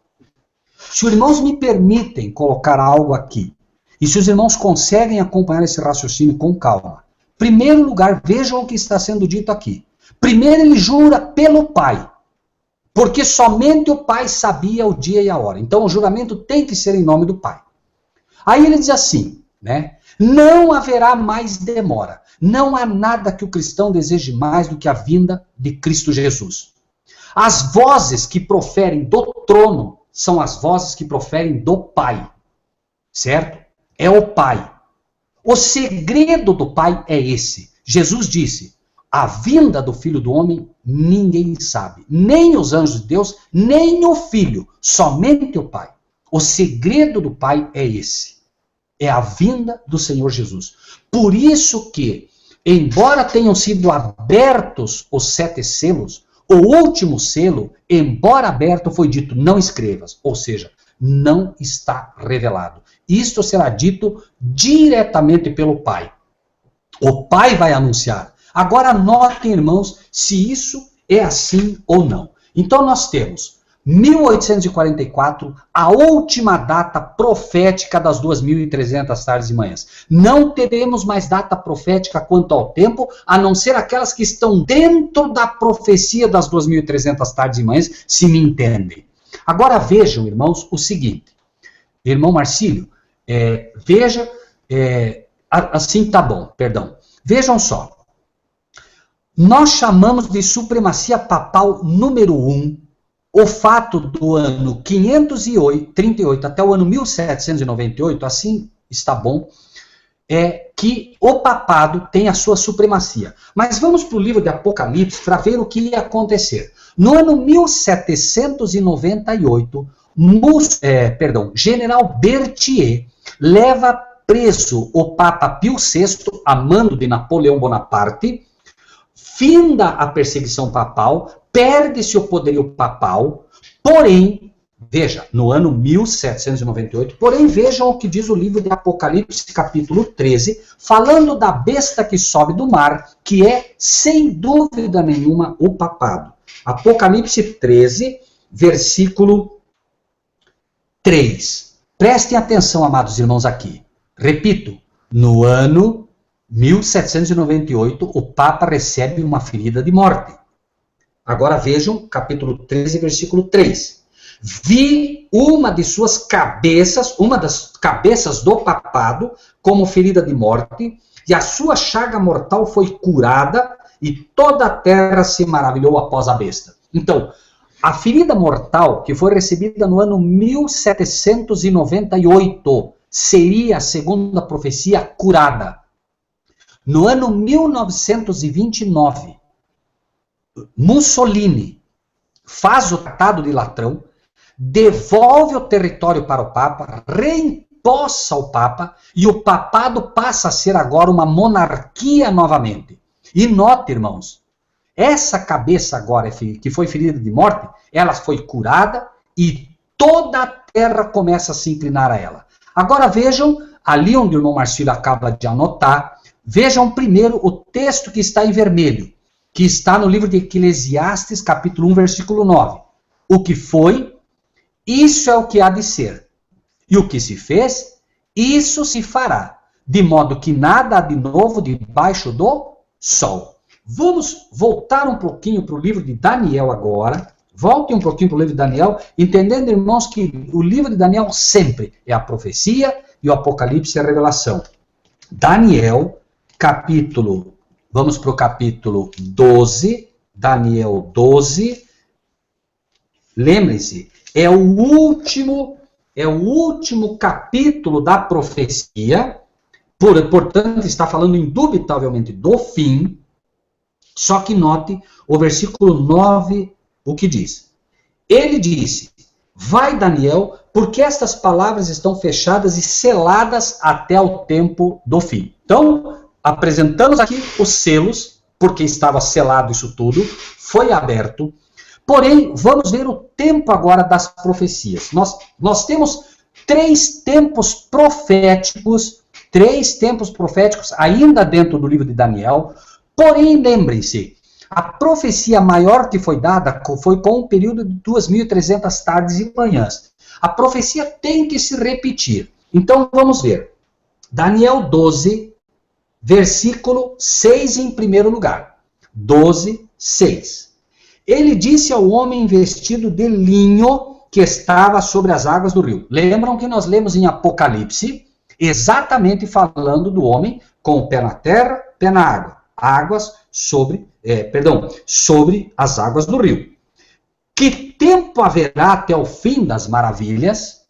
se os irmãos me permitem colocar algo aqui, e se os irmãos conseguem acompanhar esse raciocínio com calma, em primeiro lugar, vejam o que está sendo dito aqui. Primeiro ele jura pelo Pai, porque somente o Pai sabia o dia e a hora. Então o juramento tem que ser em nome do Pai. Aí ele diz assim, né? Não haverá mais demora. Não há nada que o cristão deseje mais do que a vinda de Cristo Jesus. As vozes que proferem do trono são as vozes que proferem do Pai. Certo? É o Pai. O segredo do Pai é esse. Jesus disse, a vinda do Filho do Homem ninguém sabe. Nem os anjos de Deus, nem o Filho. Somente o Pai. O segredo do Pai é esse. É a vinda do Senhor Jesus. Por isso que, embora tenham sido abertos os 7 selos, o último selo, embora aberto, foi dito, não escrevas. Ou seja, não está revelado. Isto será dito diretamente pelo Pai. O Pai vai anunciar. Agora notem, irmãos, se isso é assim ou não. Então nós temos 1844, a última data profética das 2.300 tardes e manhãs. Não teremos mais data profética quanto ao tempo, a não ser aquelas que estão dentro da profecia das 2.300 tardes e manhãs, se me entendem. Agora vejam, irmãos, o seguinte. Irmão Marcílio, veja, assim tá bom, perdão. Vejam só. Nós chamamos de supremacia papal número 1, o fato do ano 538 até o ano 1798, assim está bom, é que o papado tem a sua supremacia. Mas vamos para o livro de Apocalipse para ver o que ia acontecer. No ano 1798, General Berthier leva preso o Papa Pio VI, a mando de Napoleão Bonaparte, finda a perseguição papal, perde-se o poderio papal, porém, veja, no ano 1798, porém vejam o que diz o livro de Apocalipse, capítulo 13, falando da besta que sobe do mar, que é, sem dúvida nenhuma, o papado. Apocalipse 13, versículo 3. Prestem atenção, amados irmãos, aqui. Repito, no ano 1798, o Papa recebe uma ferida de morte. Agora vejam, capítulo 13, versículo 3. Vi uma de suas cabeças, uma das cabeças do papado, como ferida de morte, e a sua chaga mortal foi curada, e toda a terra se maravilhou após a besta. Então, a ferida mortal, que foi recebida no ano 1798, seria, segundo a profecia, curada. No ano 1929, Mussolini faz o Tratado de Latrão, devolve o território para o Papa, reempossa o Papa, e o papado passa a ser agora uma monarquia novamente. E note, irmãos, essa cabeça agora que foi ferida de morte, ela foi curada e toda a terra começa a se inclinar a ela. Agora vejam, ali onde o irmão Marcílio acaba de anotar, vejam primeiro o texto que está em vermelho, que está no livro de Eclesiastes, capítulo 1, versículo 9. O que foi, isso é o que há de ser. E o que se fez, isso se fará. De modo que nada há de novo debaixo do sol. Vamos voltar um pouquinho para o livro de Daniel agora. Voltem um pouquinho para o livro de Daniel, entendendo, irmãos, que o livro de Daniel sempre é a profecia e o Apocalipse é a revelação. Daniel, capítulo, vamos para o capítulo 12, Daniel 12. Lembrem-se, é o último capítulo da profecia, portanto, está falando indubitavelmente do fim. Só que note o versículo 9, o que diz. Ele disse, vai Daniel, porque estas palavras estão fechadas e seladas até o tempo do fim. Então, apresentamos aqui os selos, porque estava selado isso tudo, foi aberto. Porém, vamos ver o tempo agora das profecias. Nós temos três tempos proféticos ainda dentro do livro de Daniel. Porém, lembrem-se, a profecia maior que foi dada foi com um período de 2.300 tardes e manhãs. A profecia tem que se repetir. Então, vamos ver. Daniel 12, versículo 6 em primeiro lugar. 12, 6. Ele disse ao homem vestido de linho que estava sobre as águas do rio. Lembram que nós lemos em Apocalipse, exatamente falando do homem com o pé na terra, pé na água. Sobre as águas do rio. Que tempo haverá até o fim das maravilhas?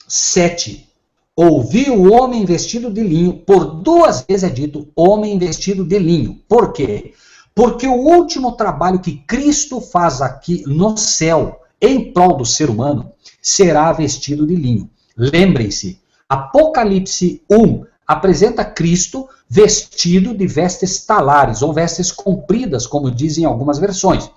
7. Ouvi o homem vestido de linho. Por duas vezes é dito homem vestido de linho. Por quê? Porque o último trabalho que Cristo faz aqui no céu, em prol do ser humano, será vestido de linho. Lembrem-se, Apocalipse 1 apresenta Cristo vestido de vestes talares, ou vestes compridas, como dizem algumas versões.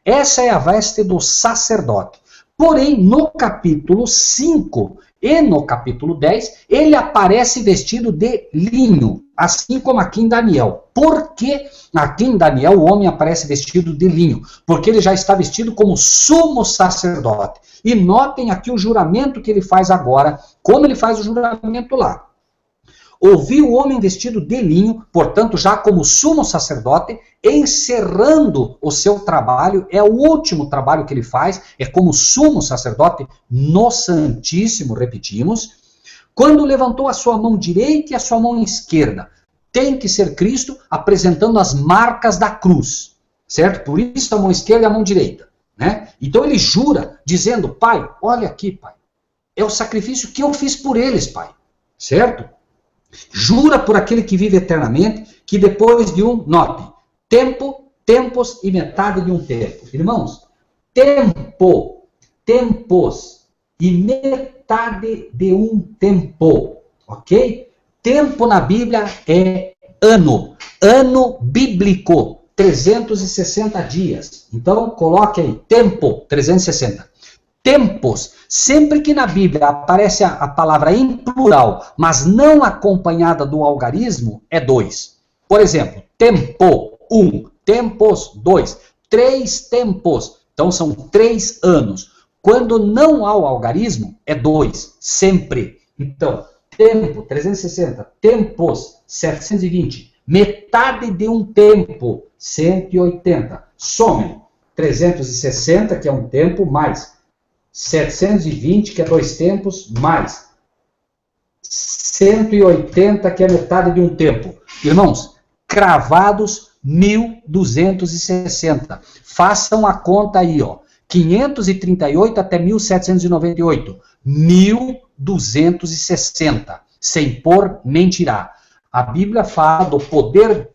Essa é a veste do sacerdote. Porém, no capítulo 5 e no capítulo 10, ele aparece vestido de linho, assim como aqui em Daniel. Por que aqui em Daniel o homem aparece vestido de linho? Porque ele já está vestido como sumo sacerdote. E notem aqui o juramento que ele faz agora, como ele faz o juramento lá. Ouvi o homem vestido de linho, portanto, já como sumo sacerdote, encerrando o seu trabalho, é o último trabalho que ele faz, é como sumo sacerdote no Santíssimo, repetimos, quando levantou a sua mão direita e a sua mão esquerda. Tem que ser Cristo apresentando as marcas da cruz, certo? Por isso a mão esquerda e a mão direita, né? Então ele jura, dizendo, Pai, olha aqui, Pai, é o sacrifício que eu fiz por eles, Pai, certo? Jura por aquele que vive eternamente, que depois de note, tempos e metade de um tempo. Irmãos, tempos e metade de um tempo, ok? Tempo na Bíblia é ano bíblico. 360 dias. Então, coloque aí, tempo, 360. Tempos, sempre que na Bíblia aparece a palavra em plural, mas não acompanhada do algarismo, é 2. Por exemplo, tempo, 1, tempos, 2, 3 tempos, então são 3 anos. Quando não há o algarismo, é 2, sempre. Então, tempo, 360, tempos, 720, metade de um tempo, 180. Somem 360, que é um tempo, mais 720, que é 2 tempos, mais 180, que é metade de um tempo. Irmãos, cravados 1260. Façam a conta aí, ó. 538 até 1798. 1260. Sem pôr nem tirar. A Bíblia fala do poder,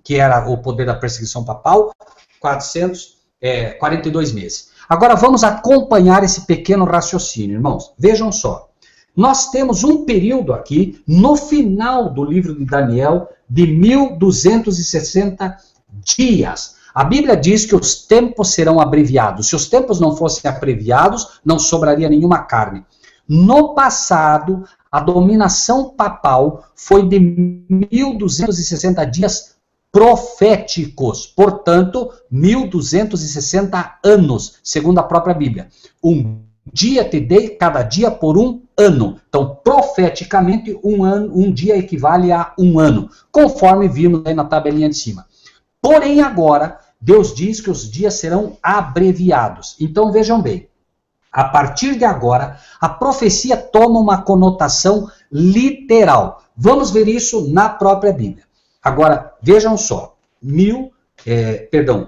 que era o poder da perseguição papal, 42 meses. Agora vamos acompanhar esse pequeno raciocínio, irmãos. Vejam só. Nós temos um período aqui, no final do livro de Daniel, de 1260 dias. A Bíblia diz que os tempos serão abreviados. Se os tempos não fossem abreviados, não sobraria nenhuma carne. No passado, a dominação papal foi de 1260 dias proféticos. Portanto, 1260 anos, segundo a própria Bíblia. Um dia te dei cada dia por um ano. Então, profeticamente, um dia equivale a um ano, conforme vimos aí na tabelinha de cima. Porém, agora, Deus diz que os dias serão abreviados. Então, vejam bem, a partir de agora, a profecia toma uma conotação literal. Vamos ver isso na própria Bíblia. Agora, vejam só,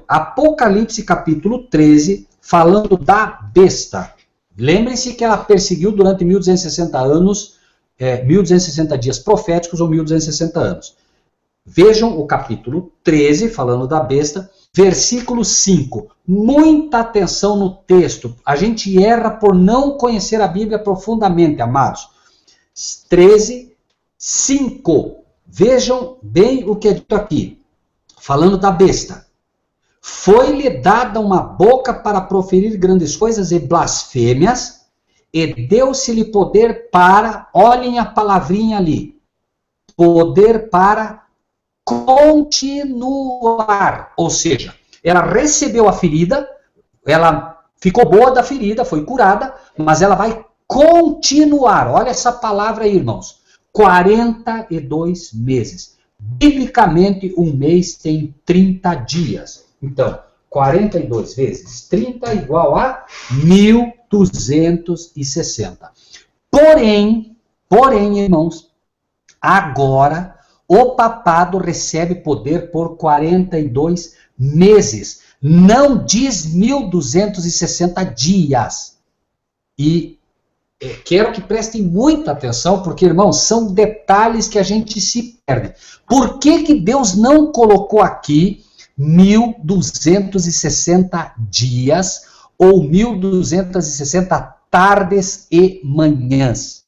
Apocalipse capítulo 13, falando da besta. Lembrem-se que ela perseguiu durante 1260 anos, 1260 dias proféticos ou 1260 anos. Vejam o capítulo 13, falando da besta, versículo 5. Muita atenção no texto. A gente erra por não conhecer a Bíblia profundamente, amados. 13, 5. Vejam bem o que é dito aqui. Falando da besta. Foi-lhe dada uma boca para proferir grandes coisas e blasfêmias, e deu-se-lhe poder para, olhem a palavrinha ali, poder para continuar. Ou seja, ela recebeu a ferida, ela ficou boa da ferida, foi curada, mas ela vai continuar. Olha essa palavra aí, irmãos. 42 meses. Biblicamente, um mês tem 30 dias. Então, 42 vezes 30 igual a 1260. Porém, irmãos, agora o papado recebe poder por 42 meses. Não diz 1260 dias. E quero que prestem muita atenção, porque, irmãos, são detalhes que a gente se perde. Por que Deus não colocou aqui 1260 dias ou 1260 tardes e manhãs?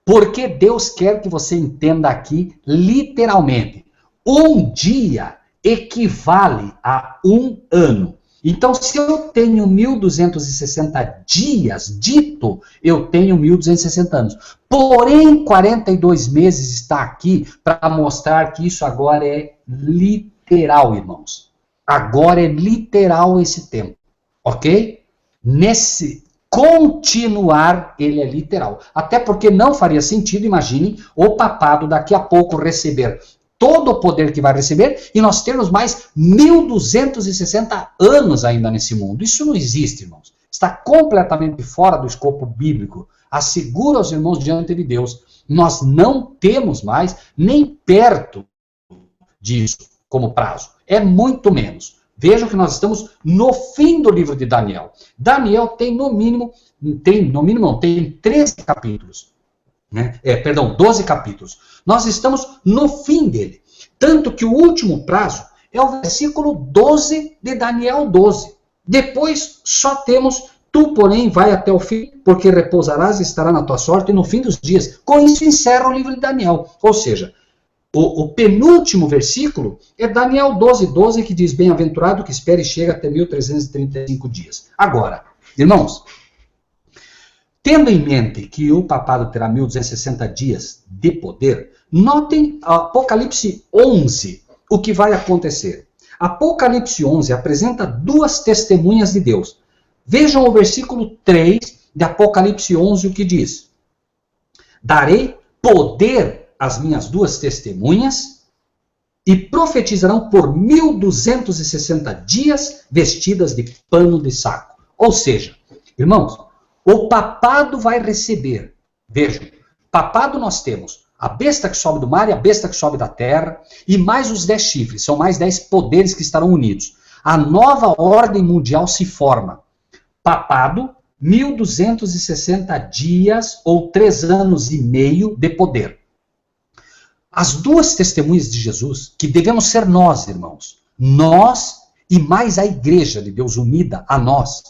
Porque Deus quer que você entenda aqui literalmente. Um dia equivale a um ano. Então, se eu tenho 1260 dias dito, eu tenho 1260 anos. Porém, 42 meses está aqui para mostrar que isso agora é literal, irmãos. Agora é literal esse tempo, ok? Nesse continuar, ele é literal. Até porque não faria sentido, imagine, o papado daqui a pouco receber todo o poder que vai receber e nós termos mais 1260 anos ainda nesse mundo. Isso não existe, irmãos. Está completamente fora do escopo bíblico. Asseguro aos irmãos diante de Deus, nós não temos mais nem perto disso como prazo. É muito menos. Vejam que nós estamos no fim do livro de Daniel. Daniel tem tem 13 capítulos. 12 capítulos. Nós estamos no fim dele. Tanto que o último prazo é o versículo 12 de Daniel 12. Depois só temos, tu, porém, vai até o fim, porque repousarás e estará na tua sorte no fim dos dias. Com isso encerra o livro de Daniel. Ou seja, o penúltimo versículo é Daniel 12:12, que diz: bem-aventurado que espera e chega até 1335 dias. Agora, irmãos, tendo em mente que o papado terá 1260 dias de poder, notem Apocalipse 11, o que vai acontecer. Apocalipse 11 apresenta duas testemunhas de Deus. Vejam o versículo 3 de Apocalipse 11, o que diz: darei poder às minhas duas testemunhas e profetizarão por 1260 dias vestidas de pano de saco. Ou seja, irmãos, o papado vai receber, vejam, papado nós temos a besta que sobe do mar e a besta que sobe da terra, e mais os 10 chifres, são mais 10 poderes que estarão unidos. A nova ordem mundial se forma. Papado, 1260 dias ou 3 anos e meio de poder. As duas testemunhas de Jesus, que devemos ser nós, irmãos, nós e mais a igreja de Deus unida a nós,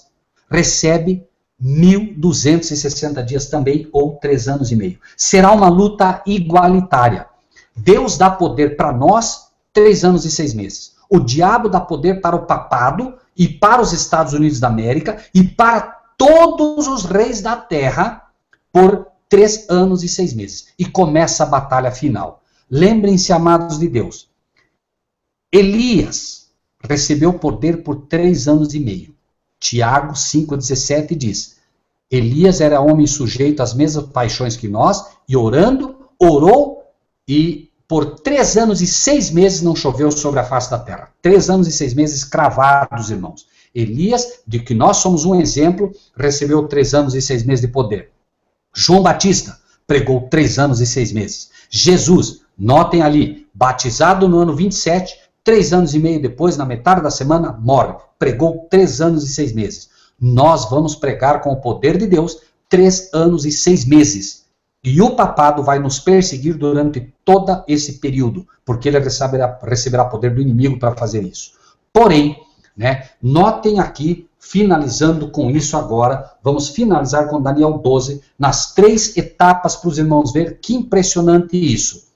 recebe 1260 dias também, ou 3 anos e meio. Será uma luta igualitária. Deus dá poder para nós 3 anos e 6 meses. O diabo dá poder para o papado e para os Estados Unidos da América e para todos os reis da terra por 3 anos e 6 meses. E começa a batalha final. Lembrem-se, amados de Deus, Elias recebeu poder por 3 anos e meio. Tiago 5,17 diz: Elias era homem sujeito às mesmas paixões que nós, e orou, e por 3 anos e 6 meses não choveu sobre a face da terra. 3 anos e 6 meses cravados, irmãos. Elias, de que nós somos um exemplo, recebeu 3 anos e 6 meses de poder. João Batista pregou 3 anos e 6 meses. Jesus, notem ali, batizado no ano 27, 3 anos e meio depois, na metade da semana, morre. Pregou 3 anos e 6 meses. Nós vamos pregar com o poder de Deus 3 anos e 6 meses. E o papado vai nos perseguir durante todo esse período, porque ele receberá poder do inimigo para fazer isso. Porém, notem aqui, finalizando com isso agora, vamos finalizar com Daniel 12, nas 3 etapas para os irmãos ver que impressionante isso.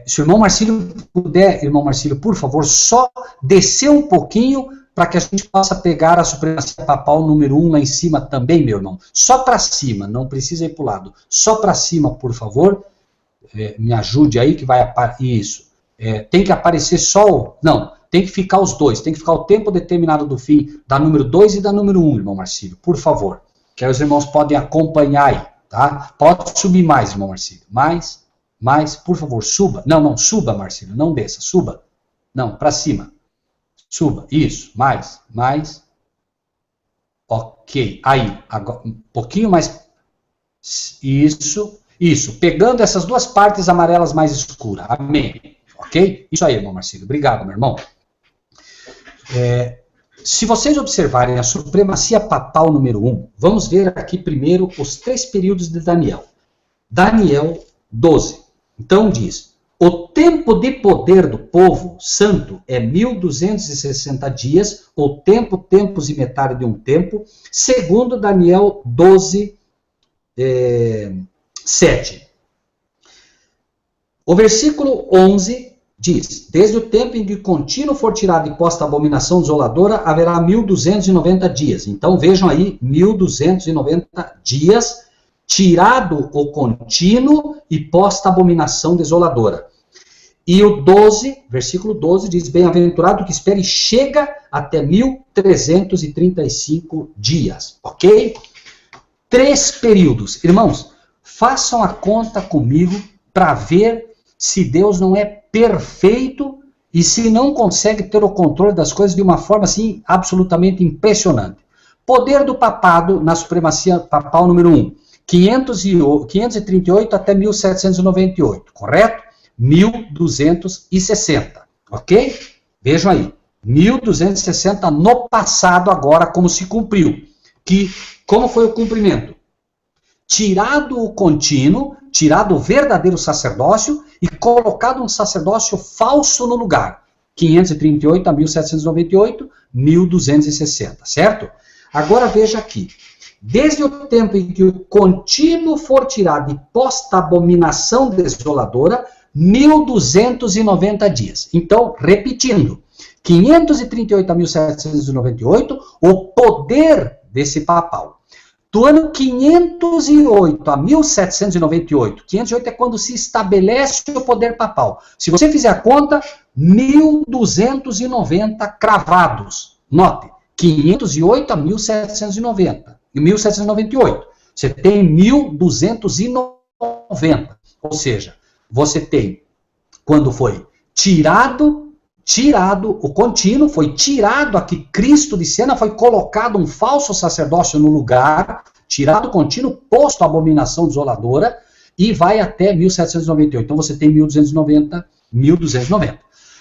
Se o irmão Marcílio puder, irmão Marcílio, por favor, só descer um pouquinho para que a gente possa pegar a supremacia papal número 1 lá em cima também, meu irmão. Só para cima, não precisa ir para o lado. Só para cima, por favor. Me ajude aí que vai aparecer isso. Tem que aparecer só não, tem que ficar os dois. Tem que ficar o tempo determinado do fim da número 2 e da número 1, irmão Marcílio, por favor. Que aí os irmãos podem acompanhar aí, tá? Pode subir mais, irmão Marcílio. Mais, por favor, suba. Não, suba, Marcílio, não desça, suba. Não, para cima. Suba, isso, mais. Ok, aí, agora, um pouquinho mais. Isso. Pegando essas duas partes amarelas mais escuras. Amém. Ok? Isso aí, irmão Marcílio. Obrigado, meu irmão. Se vocês observarem a supremacia papal número 1, vamos ver aqui primeiro os 3 períodos de Daniel. Daniel 12. Então diz: o tempo de poder do povo santo é 1260 dias, ou tempos e metade de um tempo, segundo Daniel 12, 7. O versículo 11 diz: desde o tempo em que contínuo for tirado e posta a abominação desoladora, haverá 1290 dias. Então vejam aí, 1290 dias, tirado o contínuo e posta a abominação desoladora. E o 12, versículo 12, diz: bem-aventurado que espere e chega até 1335 dias. Ok? 3 períodos. Irmãos, façam a conta comigo para ver se Deus não é perfeito e se não consegue ter o controle das coisas de uma forma assim absolutamente impressionante. Poder do papado na supremacia papal número 1. 538 até 1798, correto? 1260, ok? Vejam aí, 1260 no passado agora, como se cumpriu. Como foi o cumprimento? Tirado o contínuo, tirado o verdadeiro sacerdócio e colocado um sacerdócio falso no lugar. 538 a 1798, 1260, certo? Agora veja aqui. Desde o tempo em que o contínuo for tirado e posta a abominação desoladora, 1.290 dias. Então, repetindo, 538 a 1798, o poder desse papal. Do ano 508 a 1798, 508 é quando se estabelece o poder papal. Se você fizer a conta, 1.290 cravados. Note, 508 a 1790 e 1798. Você tem 1.290. Ou seja, você tem, quando foi tirado o contínuo, foi tirado aqui Cristo de cena, foi colocado um falso sacerdócio no lugar, tirado o contínuo, posto a abominação desoladora, e vai até 1798. Então você tem 1290, 1290.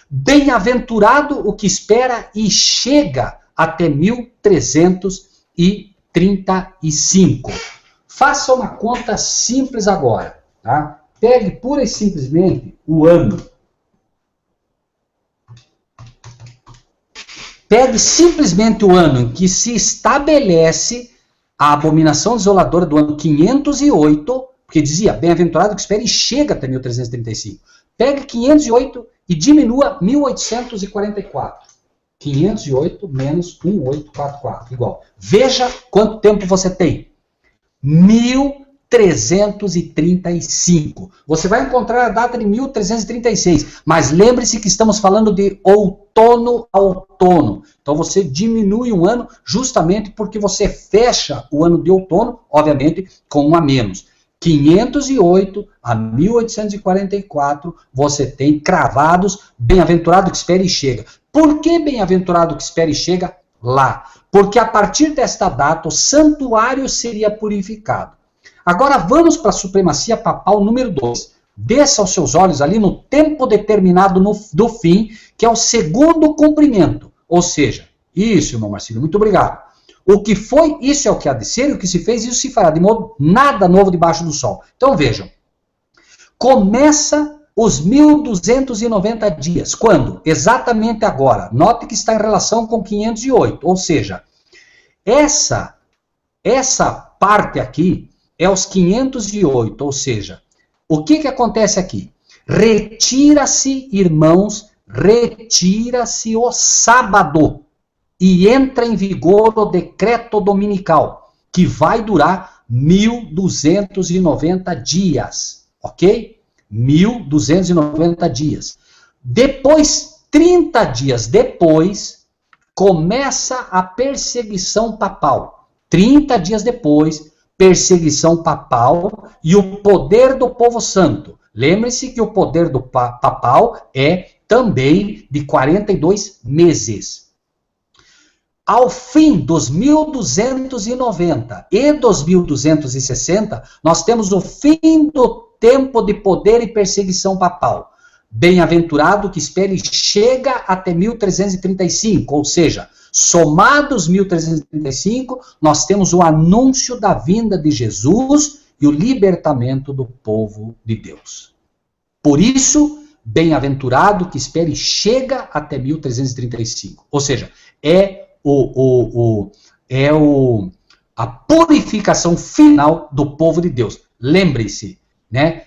Bem-aventurado o que espera e chega até 1335. Faça uma conta simples agora, tá? Pegue pura e simplesmente o ano. Pegue simplesmente o ano em que se estabelece a abominação desoladora do ano 508, porque dizia, bem-aventurado que espera e chega até 1335. Pegue 508 e diminua 1844. 508 menos 1844, igual. Veja quanto tempo você tem. 1335. Você vai encontrar a data de 1336, mas lembre-se que estamos falando de outono a outono. Então você diminui um ano justamente porque você fecha o ano de outono, obviamente, com um a menos. 508 a 1844, você tem cravados, bem-aventurado que espera e chega. Por que bem-aventurado que espera e chega? Lá. Porque a partir desta data o santuário seria purificado. Agora vamos para a supremacia papal número 2. Desça os seus olhos ali no tempo determinado do fim, que é o segundo cumprimento. Ou seja, isso, irmão Marcílio, muito obrigado. O que foi, isso é o que há de ser, e o que se fez, isso se fará. De modo nada novo debaixo do sol. Então vejam, começa os 1290 dias. Quando? Exatamente agora. Note que está em relação com 508. Ou seja, essa parte aqui é os 508. Ou seja, o que acontece aqui? Retira-se, irmãos, retira-se o sábado. E entra em vigor o decreto dominical, que vai durar 1290 dias. Ok? 1290 dias. Depois, 30 dias depois, começa a perseguição papal. 30 dias depois, perseguição papal e o poder do povo santo. Lembre-se que o poder do papal é também de 42 meses. Ao fim dos 1290 e dos 1260, nós temos o fim do tempo de poder e perseguição papal. Bem-aventurado que espere e chega até 1335, ou seja, somados 1335, nós temos o anúncio da vinda de Jesus e o libertamento do povo de Deus. Por isso, bem-aventurado que espere e chega até 1335. Ou seja, a purificação final do povo de Deus. Lembre-se, né?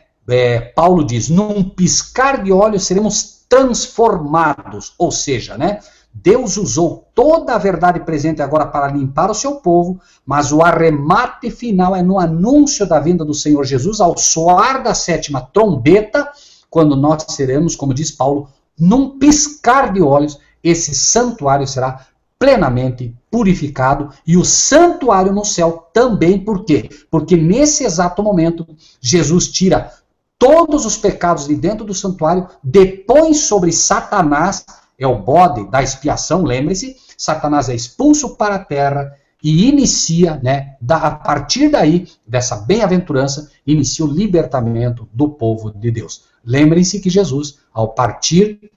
Paulo diz, num piscar de olhos seremos transformados. Ou seja, né? Deus usou toda a verdade presente agora para limpar o seu povo, mas o arremate final é no anúncio da vinda do Senhor Jesus, ao soar da 7ª trombeta, quando nós seremos, como diz Paulo, num piscar de olhos, esse santuário será plenamente purificado, e o santuário no céu também. Por quê? Porque nesse exato momento, Jesus tira todos os pecados de dentro do santuário, depõe sobre Satanás, é o bode da expiação, lembre-se, Satanás é expulso para a terra e inicia, né, a partir daí, dessa bem-aventurança, inicia o libertamento do povo de Deus. Lembrem-se que Jesus, ao partir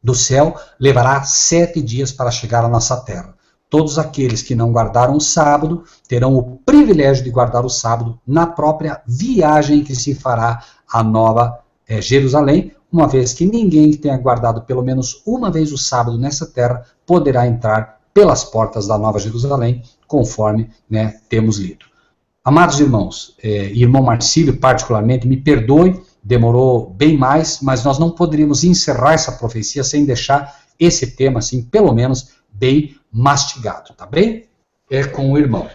do céu, levará 7 dias para chegar à nossa terra. Todos aqueles que não guardaram o sábado terão o privilégio de guardar o sábado na própria viagem que se fará à Nova Jerusalém, uma vez que ninguém que tenha guardado pelo menos uma vez o sábado nessa terra poderá entrar pelas portas da Nova Jerusalém, conforme, né, temos lido. Amados irmãos, irmão Marcílio particularmente, me perdoe demorou bem mais, mas nós não poderíamos encerrar essa profecia sem deixar esse tema, assim, pelo menos, bem mastigado, tá bem? É com o irmão.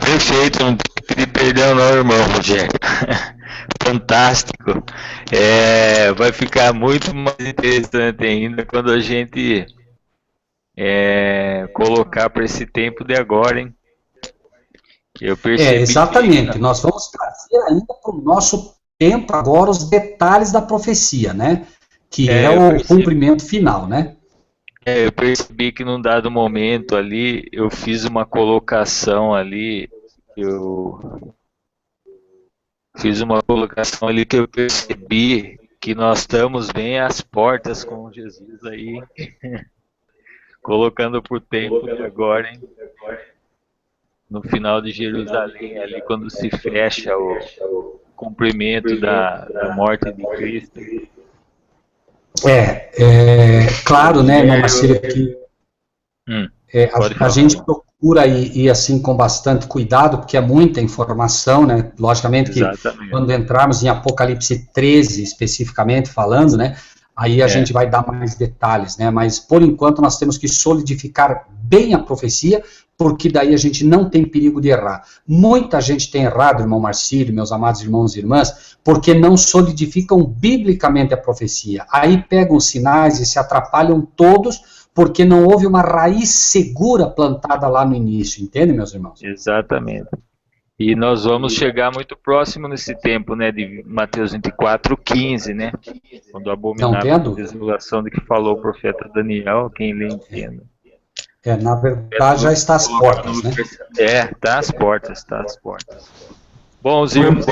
Perfeito, não tem que pedir perdão não, irmão Rogério. Fantástico. Vai ficar muito mais interessante ainda quando a gente colocar para esse tempo de agora, hein? Eu percebi exatamente. Nós vamos trazer ainda para o nosso tempo agora os detalhes da profecia, né? Que é o cumprimento final, né? Eu percebi que num dado momento ali, eu fiz uma colocação ali, eu fiz uma colocação ali que eu percebi que nós estamos bem às portas com Jesus aí, colocando por tempo de agora, hein? No final de Jerusalém, ali quando se fecha o cumprimento da morte de Cristo. Claro, né, irmão Marcílio, que a gente procura ir assim com bastante cuidado, porque é muita informação, né, logicamente que quando entrarmos em Apocalipse 13, especificamente falando, né, aí a gente vai dar mais detalhes, né, mas por enquanto nós temos que solidificar bem a profecia, porque daí a gente não tem perigo de errar. Muita gente tem errado, irmão Marcílio, meus amados irmãos e irmãs, porque não solidificam biblicamente a profecia. Aí pegam sinais e se atrapalham todos, porque não houve uma raiz segura plantada lá no início, entende, meus irmãos? Exatamente. E nós vamos chegar muito próximo nesse tempo, né, de Mateus 24:15, né? Quando abominável a desolação de que falou o profeta Daniel, quem lê entenda. Na verdade já está às portas, né? Está às portas, Bom, os irmãos.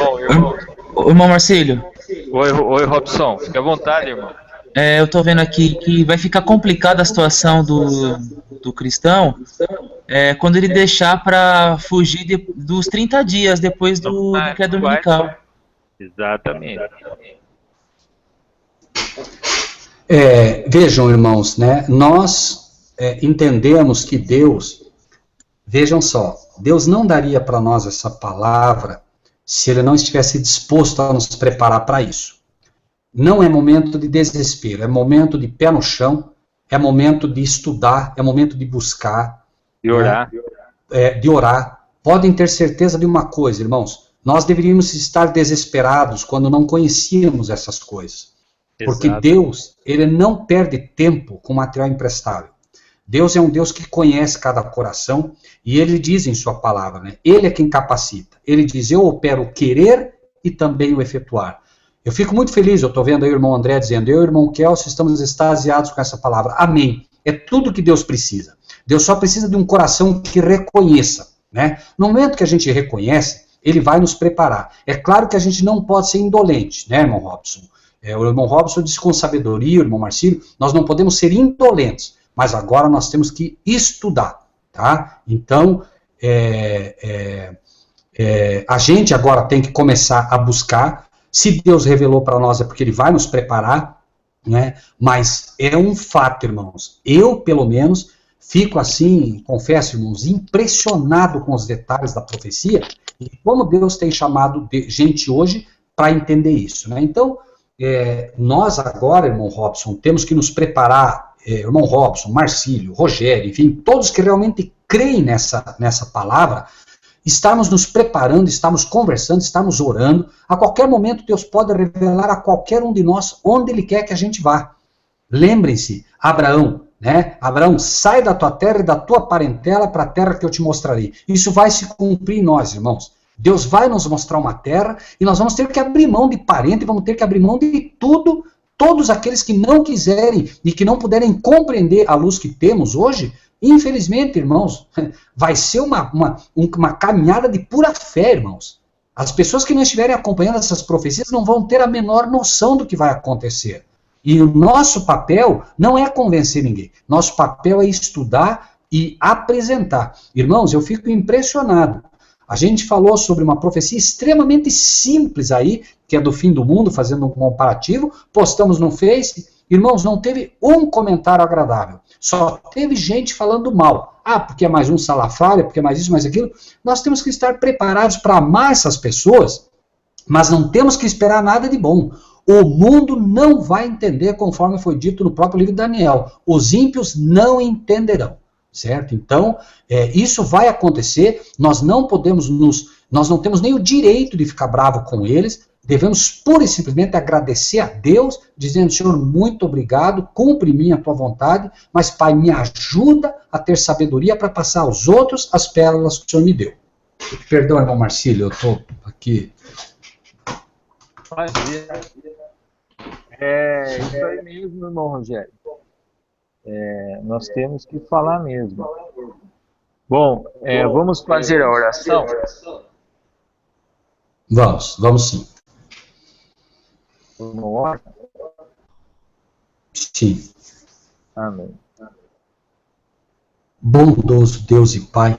Irmão Marcílio. Oi, Robson, fica à vontade, irmão. Eu tô vendo aqui que vai ficar complicada a situação do cristão quando ele deixar para fugir dos 30 dias depois do que é dominical. Exatamente. Vejam, irmãos, né? Nós entendemos que Deus, vejam só, Deus não daria para nós essa palavra se Ele não estivesse disposto a nos preparar para isso. Não é momento de desespero, é momento de pé no chão, é momento de estudar, é momento de buscar. De orar. De orar. Podem ter certeza de uma coisa, irmãos, nós deveríamos estar desesperados quando não conhecíamos essas coisas. Porque Deus, Ele não perde tempo com material imprestável. Deus é um Deus que conhece cada coração e Ele diz em sua palavra, né? Ele é quem capacita. Ele diz, eu opero o querer e também o efetuar. Eu fico muito feliz, eu estou vendo aí o irmão André dizendo, eu e o irmão Kelso estamos extasiados com essa palavra. Amém. É tudo que Deus precisa. Deus só precisa de um coração que reconheça, né? No momento que a gente reconhece, Ele vai nos preparar. É claro que a gente não pode ser indolente, né, irmão Robson? O irmão Robson disse com sabedoria, o irmão Marcílio, nós não podemos ser indolentes. Mas agora nós temos que estudar, tá? Então, a gente agora tem que começar a buscar. Se Deus revelou para nós é porque Ele vai nos preparar, né? Mas é um fato, irmãos. Eu, pelo menos, fico assim, confesso, irmãos, impressionado com os detalhes da profecia e como Deus tem chamado gente hoje para entender isso, né? Então, nós agora, irmão Robson, temos que nos preparar. Irmão Robson, Marcílio, Rogério, enfim, todos que realmente creem nessa palavra, estamos nos preparando, estamos conversando, estamos orando. A qualquer momento Deus pode revelar a qualquer um de nós onde Ele quer que a gente vá. Lembrem-se, Abraão, né? Abraão, sai da tua terra e da tua parentela para a terra que eu te mostrarei. Isso vai se cumprir em nós, irmãos. Deus vai nos mostrar uma terra e nós vamos ter que abrir mão de parente, vamos ter que abrir mão de tudo. Todos aqueles que não quiserem e que não puderem compreender a luz que temos hoje, infelizmente, irmãos, vai ser uma caminhada de pura fé, irmãos. As pessoas que não estiverem acompanhando essas profecias não vão ter a menor noção do que vai acontecer. E o nosso papel não é convencer ninguém. Nosso papel é estudar e apresentar. Irmãos, eu fico impressionado. A gente falou sobre uma profecia extremamente simples aí, que é do fim do mundo, fazendo um comparativo, postamos no Face. Irmãos, não teve um comentário agradável. Só teve gente falando mal. Porque é mais um salafrário, porque é mais isso, mais aquilo. Nós temos que estar preparados para amar essas pessoas Mas não temos que esperar nada de bom. O mundo não vai entender, conforme foi dito no próprio livro de Daniel. Os ímpios não entenderão, certo? Então, isso vai acontecer. Nós não temos nem o direito de ficar bravo com eles. Devemos pura e simplesmente agradecer a Deus, dizendo: Senhor, muito obrigado, cumpre em mim a tua vontade, mas, Pai, me ajuda a ter sabedoria para passar aos outros as pérolas que o Senhor me deu. Perdão, irmão Marcílio, eu estou aqui. É isso aí mesmo, irmão Rogério. Nós temos que falar mesmo. Bom, vamos fazer a oração? Vamos sim. Vamos orar? Sim. Amém. Bondoso Deus e Pai,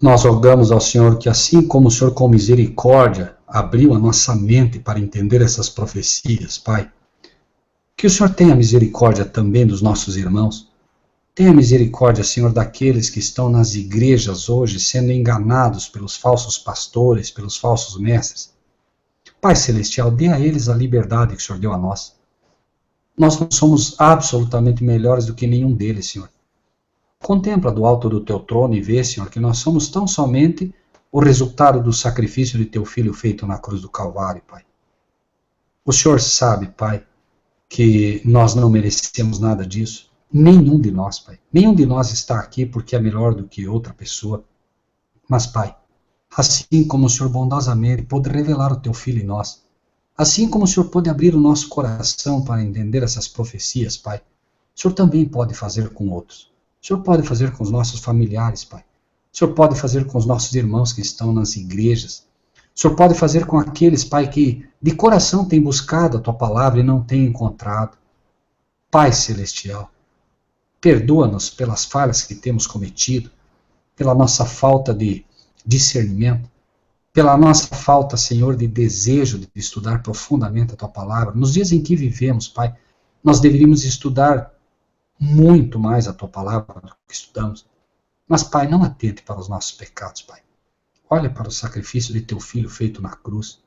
nós rogamos ao Senhor que, assim como o Senhor com misericórdia abriu a nossa mente para entender essas profecias, Pai, que o Senhor tenha misericórdia também dos nossos irmãos. Tenha misericórdia, Senhor, daqueles que estão nas igrejas hoje sendo enganados pelos falsos pastores, pelos falsos mestres. Pai Celestial, dê a eles a liberdade que o Senhor deu a nós. Nós não somos absolutamente melhores do que nenhum deles, Senhor. Contempla do alto do teu trono e vê, Senhor, que nós somos tão somente o resultado do sacrifício de teu Filho feito na cruz do Calvário, Pai. O Senhor sabe, Pai, que nós não merecemos nada disso. Nenhum de nós, Pai. Nenhum de nós está aqui porque é melhor do que outra pessoa. Mas, Pai, assim como o Senhor bondosamente pôde revelar o teu Filho em nós, assim como o Senhor pôde abrir o nosso coração para entender essas profecias, Pai, o Senhor também pode fazer com outros. O Senhor pode fazer com os nossos familiares, Pai. O Senhor pode fazer com os nossos irmãos que estão nas igrejas. O Senhor pode fazer com aqueles, Pai, que de coração têm buscado a Tua palavra e não têm encontrado. Pai Celestial, perdoa-nos pelas falhas que temos cometido, pela nossa falta de discernimento, pela nossa falta, Senhor, de desejo de estudar profundamente a Tua palavra. Nos dias em que vivemos, Pai, nós deveríamos estudar muito mais a Tua palavra do que estudamos. Mas, Pai, não atente para os nossos pecados, Pai. Olha para o sacrifício de Teu Filho feito na cruz.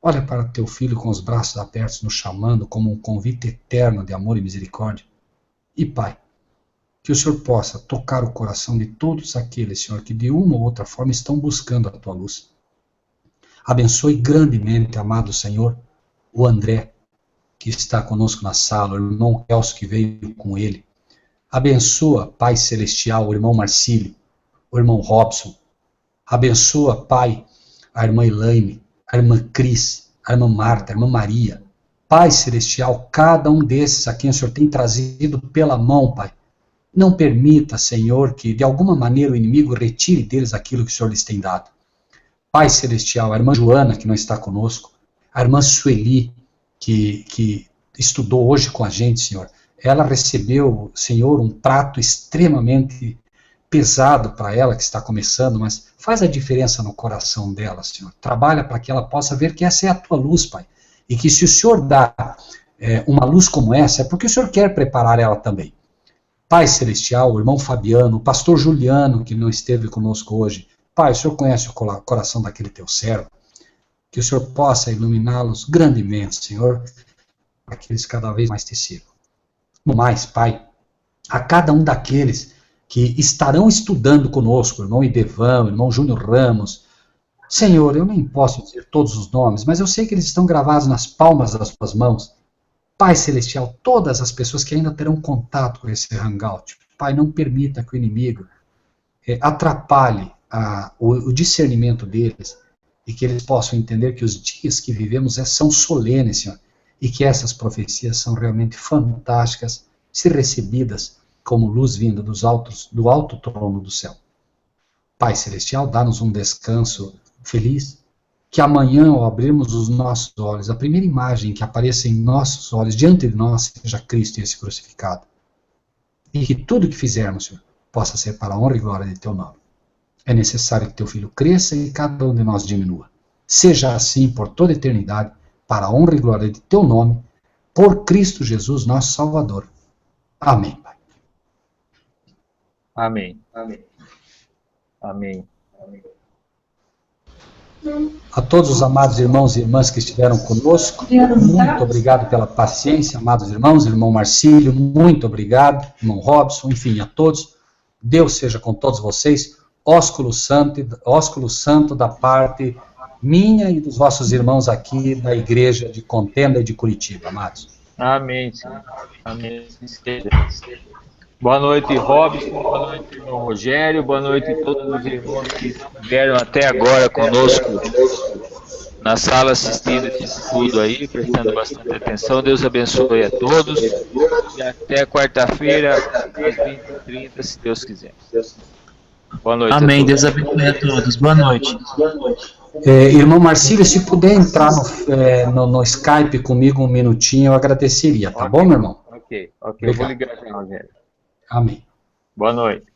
Olha para Teu Filho com os braços abertos nos chamando como um convite eterno de amor e misericórdia. E, Pai, que o Senhor possa tocar o coração de todos aqueles, Senhor, que de uma ou outra forma estão buscando a Tua luz. Abençoe grandemente, amado Senhor, o André, que está conosco na sala, o irmão Elcio que veio com ele. Abençoa, Pai Celestial, o irmão Marcílio, o irmão Robson. Abençoa, Pai, a irmã Elaine, a irmã Cris, a irmã Marta, a irmã Maria. Pai Celestial, cada um desses a quem o Senhor tem trazido pela mão, Pai. Não permita, Senhor, que de alguma maneira o inimigo retire deles aquilo que o Senhor lhes tem dado. Pai Celestial, a irmã Joana, que não está conosco, a irmã Sueli, que estudou hoje com a gente, Senhor, ela recebeu, Senhor, um prato extremamente pesado para ela, que está começando, mas faz a diferença no coração dela, Senhor. Trabalha para que ela possa ver que essa é a Tua luz, Pai. E que se o Senhor dá uma luz como essa, é porque o Senhor quer preparar ela também. Pai Celestial, o irmão Fabiano, o pastor Juliano, que não esteve conosco hoje. Pai, o Senhor conhece o coração daquele Teu servo. Que o Senhor possa iluminá-los grandemente, Senhor, para que eles cada vez mais te sirvam. No mais, Pai, a cada um daqueles que estarão estudando conosco, o irmão Idevan, o irmão Júnior Ramos, Senhor, eu nem posso dizer todos os nomes, mas eu sei que eles estão gravados nas palmas das Tuas mãos. Pai Celestial, todas as pessoas que ainda terão contato com esse hangout, Pai, não permita que o inimigo atrapalhe o discernimento deles, e que eles possam entender que os dias que vivemos são solenes, Senhor, e que essas profecias são realmente fantásticas, se recebidas como luz vinda do alto trono do céu. Pai Celestial, dá-nos um descanso feliz, que amanhã, ao abrirmos os nossos olhos, a primeira imagem que apareça em nossos olhos, diante de nós, seja Cristo e esse crucificado. E que tudo que fizermos, Senhor, possa ser para a honra e glória de Teu nome. É necessário que Teu Filho cresça e cada um de nós diminua. Seja assim por toda a eternidade, para a honra e glória de Teu nome, por Cristo Jesus, nosso Salvador. Amém, Pai. Amém. Amém. Amém. A todos os amados irmãos e irmãs que estiveram conosco, muito obrigado pela paciência, amados irmãos, irmão Marcílio, muito obrigado, irmão Robson, enfim, a todos. Deus seja com todos vocês. Ósculo santo da parte minha e dos vossos irmãos aqui da igreja de Contenda e de Curitiba, amados. Amém, Senhor. Amém. Boa noite, Robson. Boa noite, irmão Rogério. Boa noite a todos os irmãos que estiveram até agora conosco na sala assistindo esse estudo aí, prestando bastante atenção. Deus abençoe a todos. E até quarta-feira, às 20h30, se Deus quiser. Boa noite. Amém. Deus abençoe a todos. Boa noite. Irmão Marcílio, se puder entrar no Skype comigo um minutinho, eu agradeceria, tá bom, meu irmão? Ok. Eu vou ligar já, Rogério. Amém. Boa noite.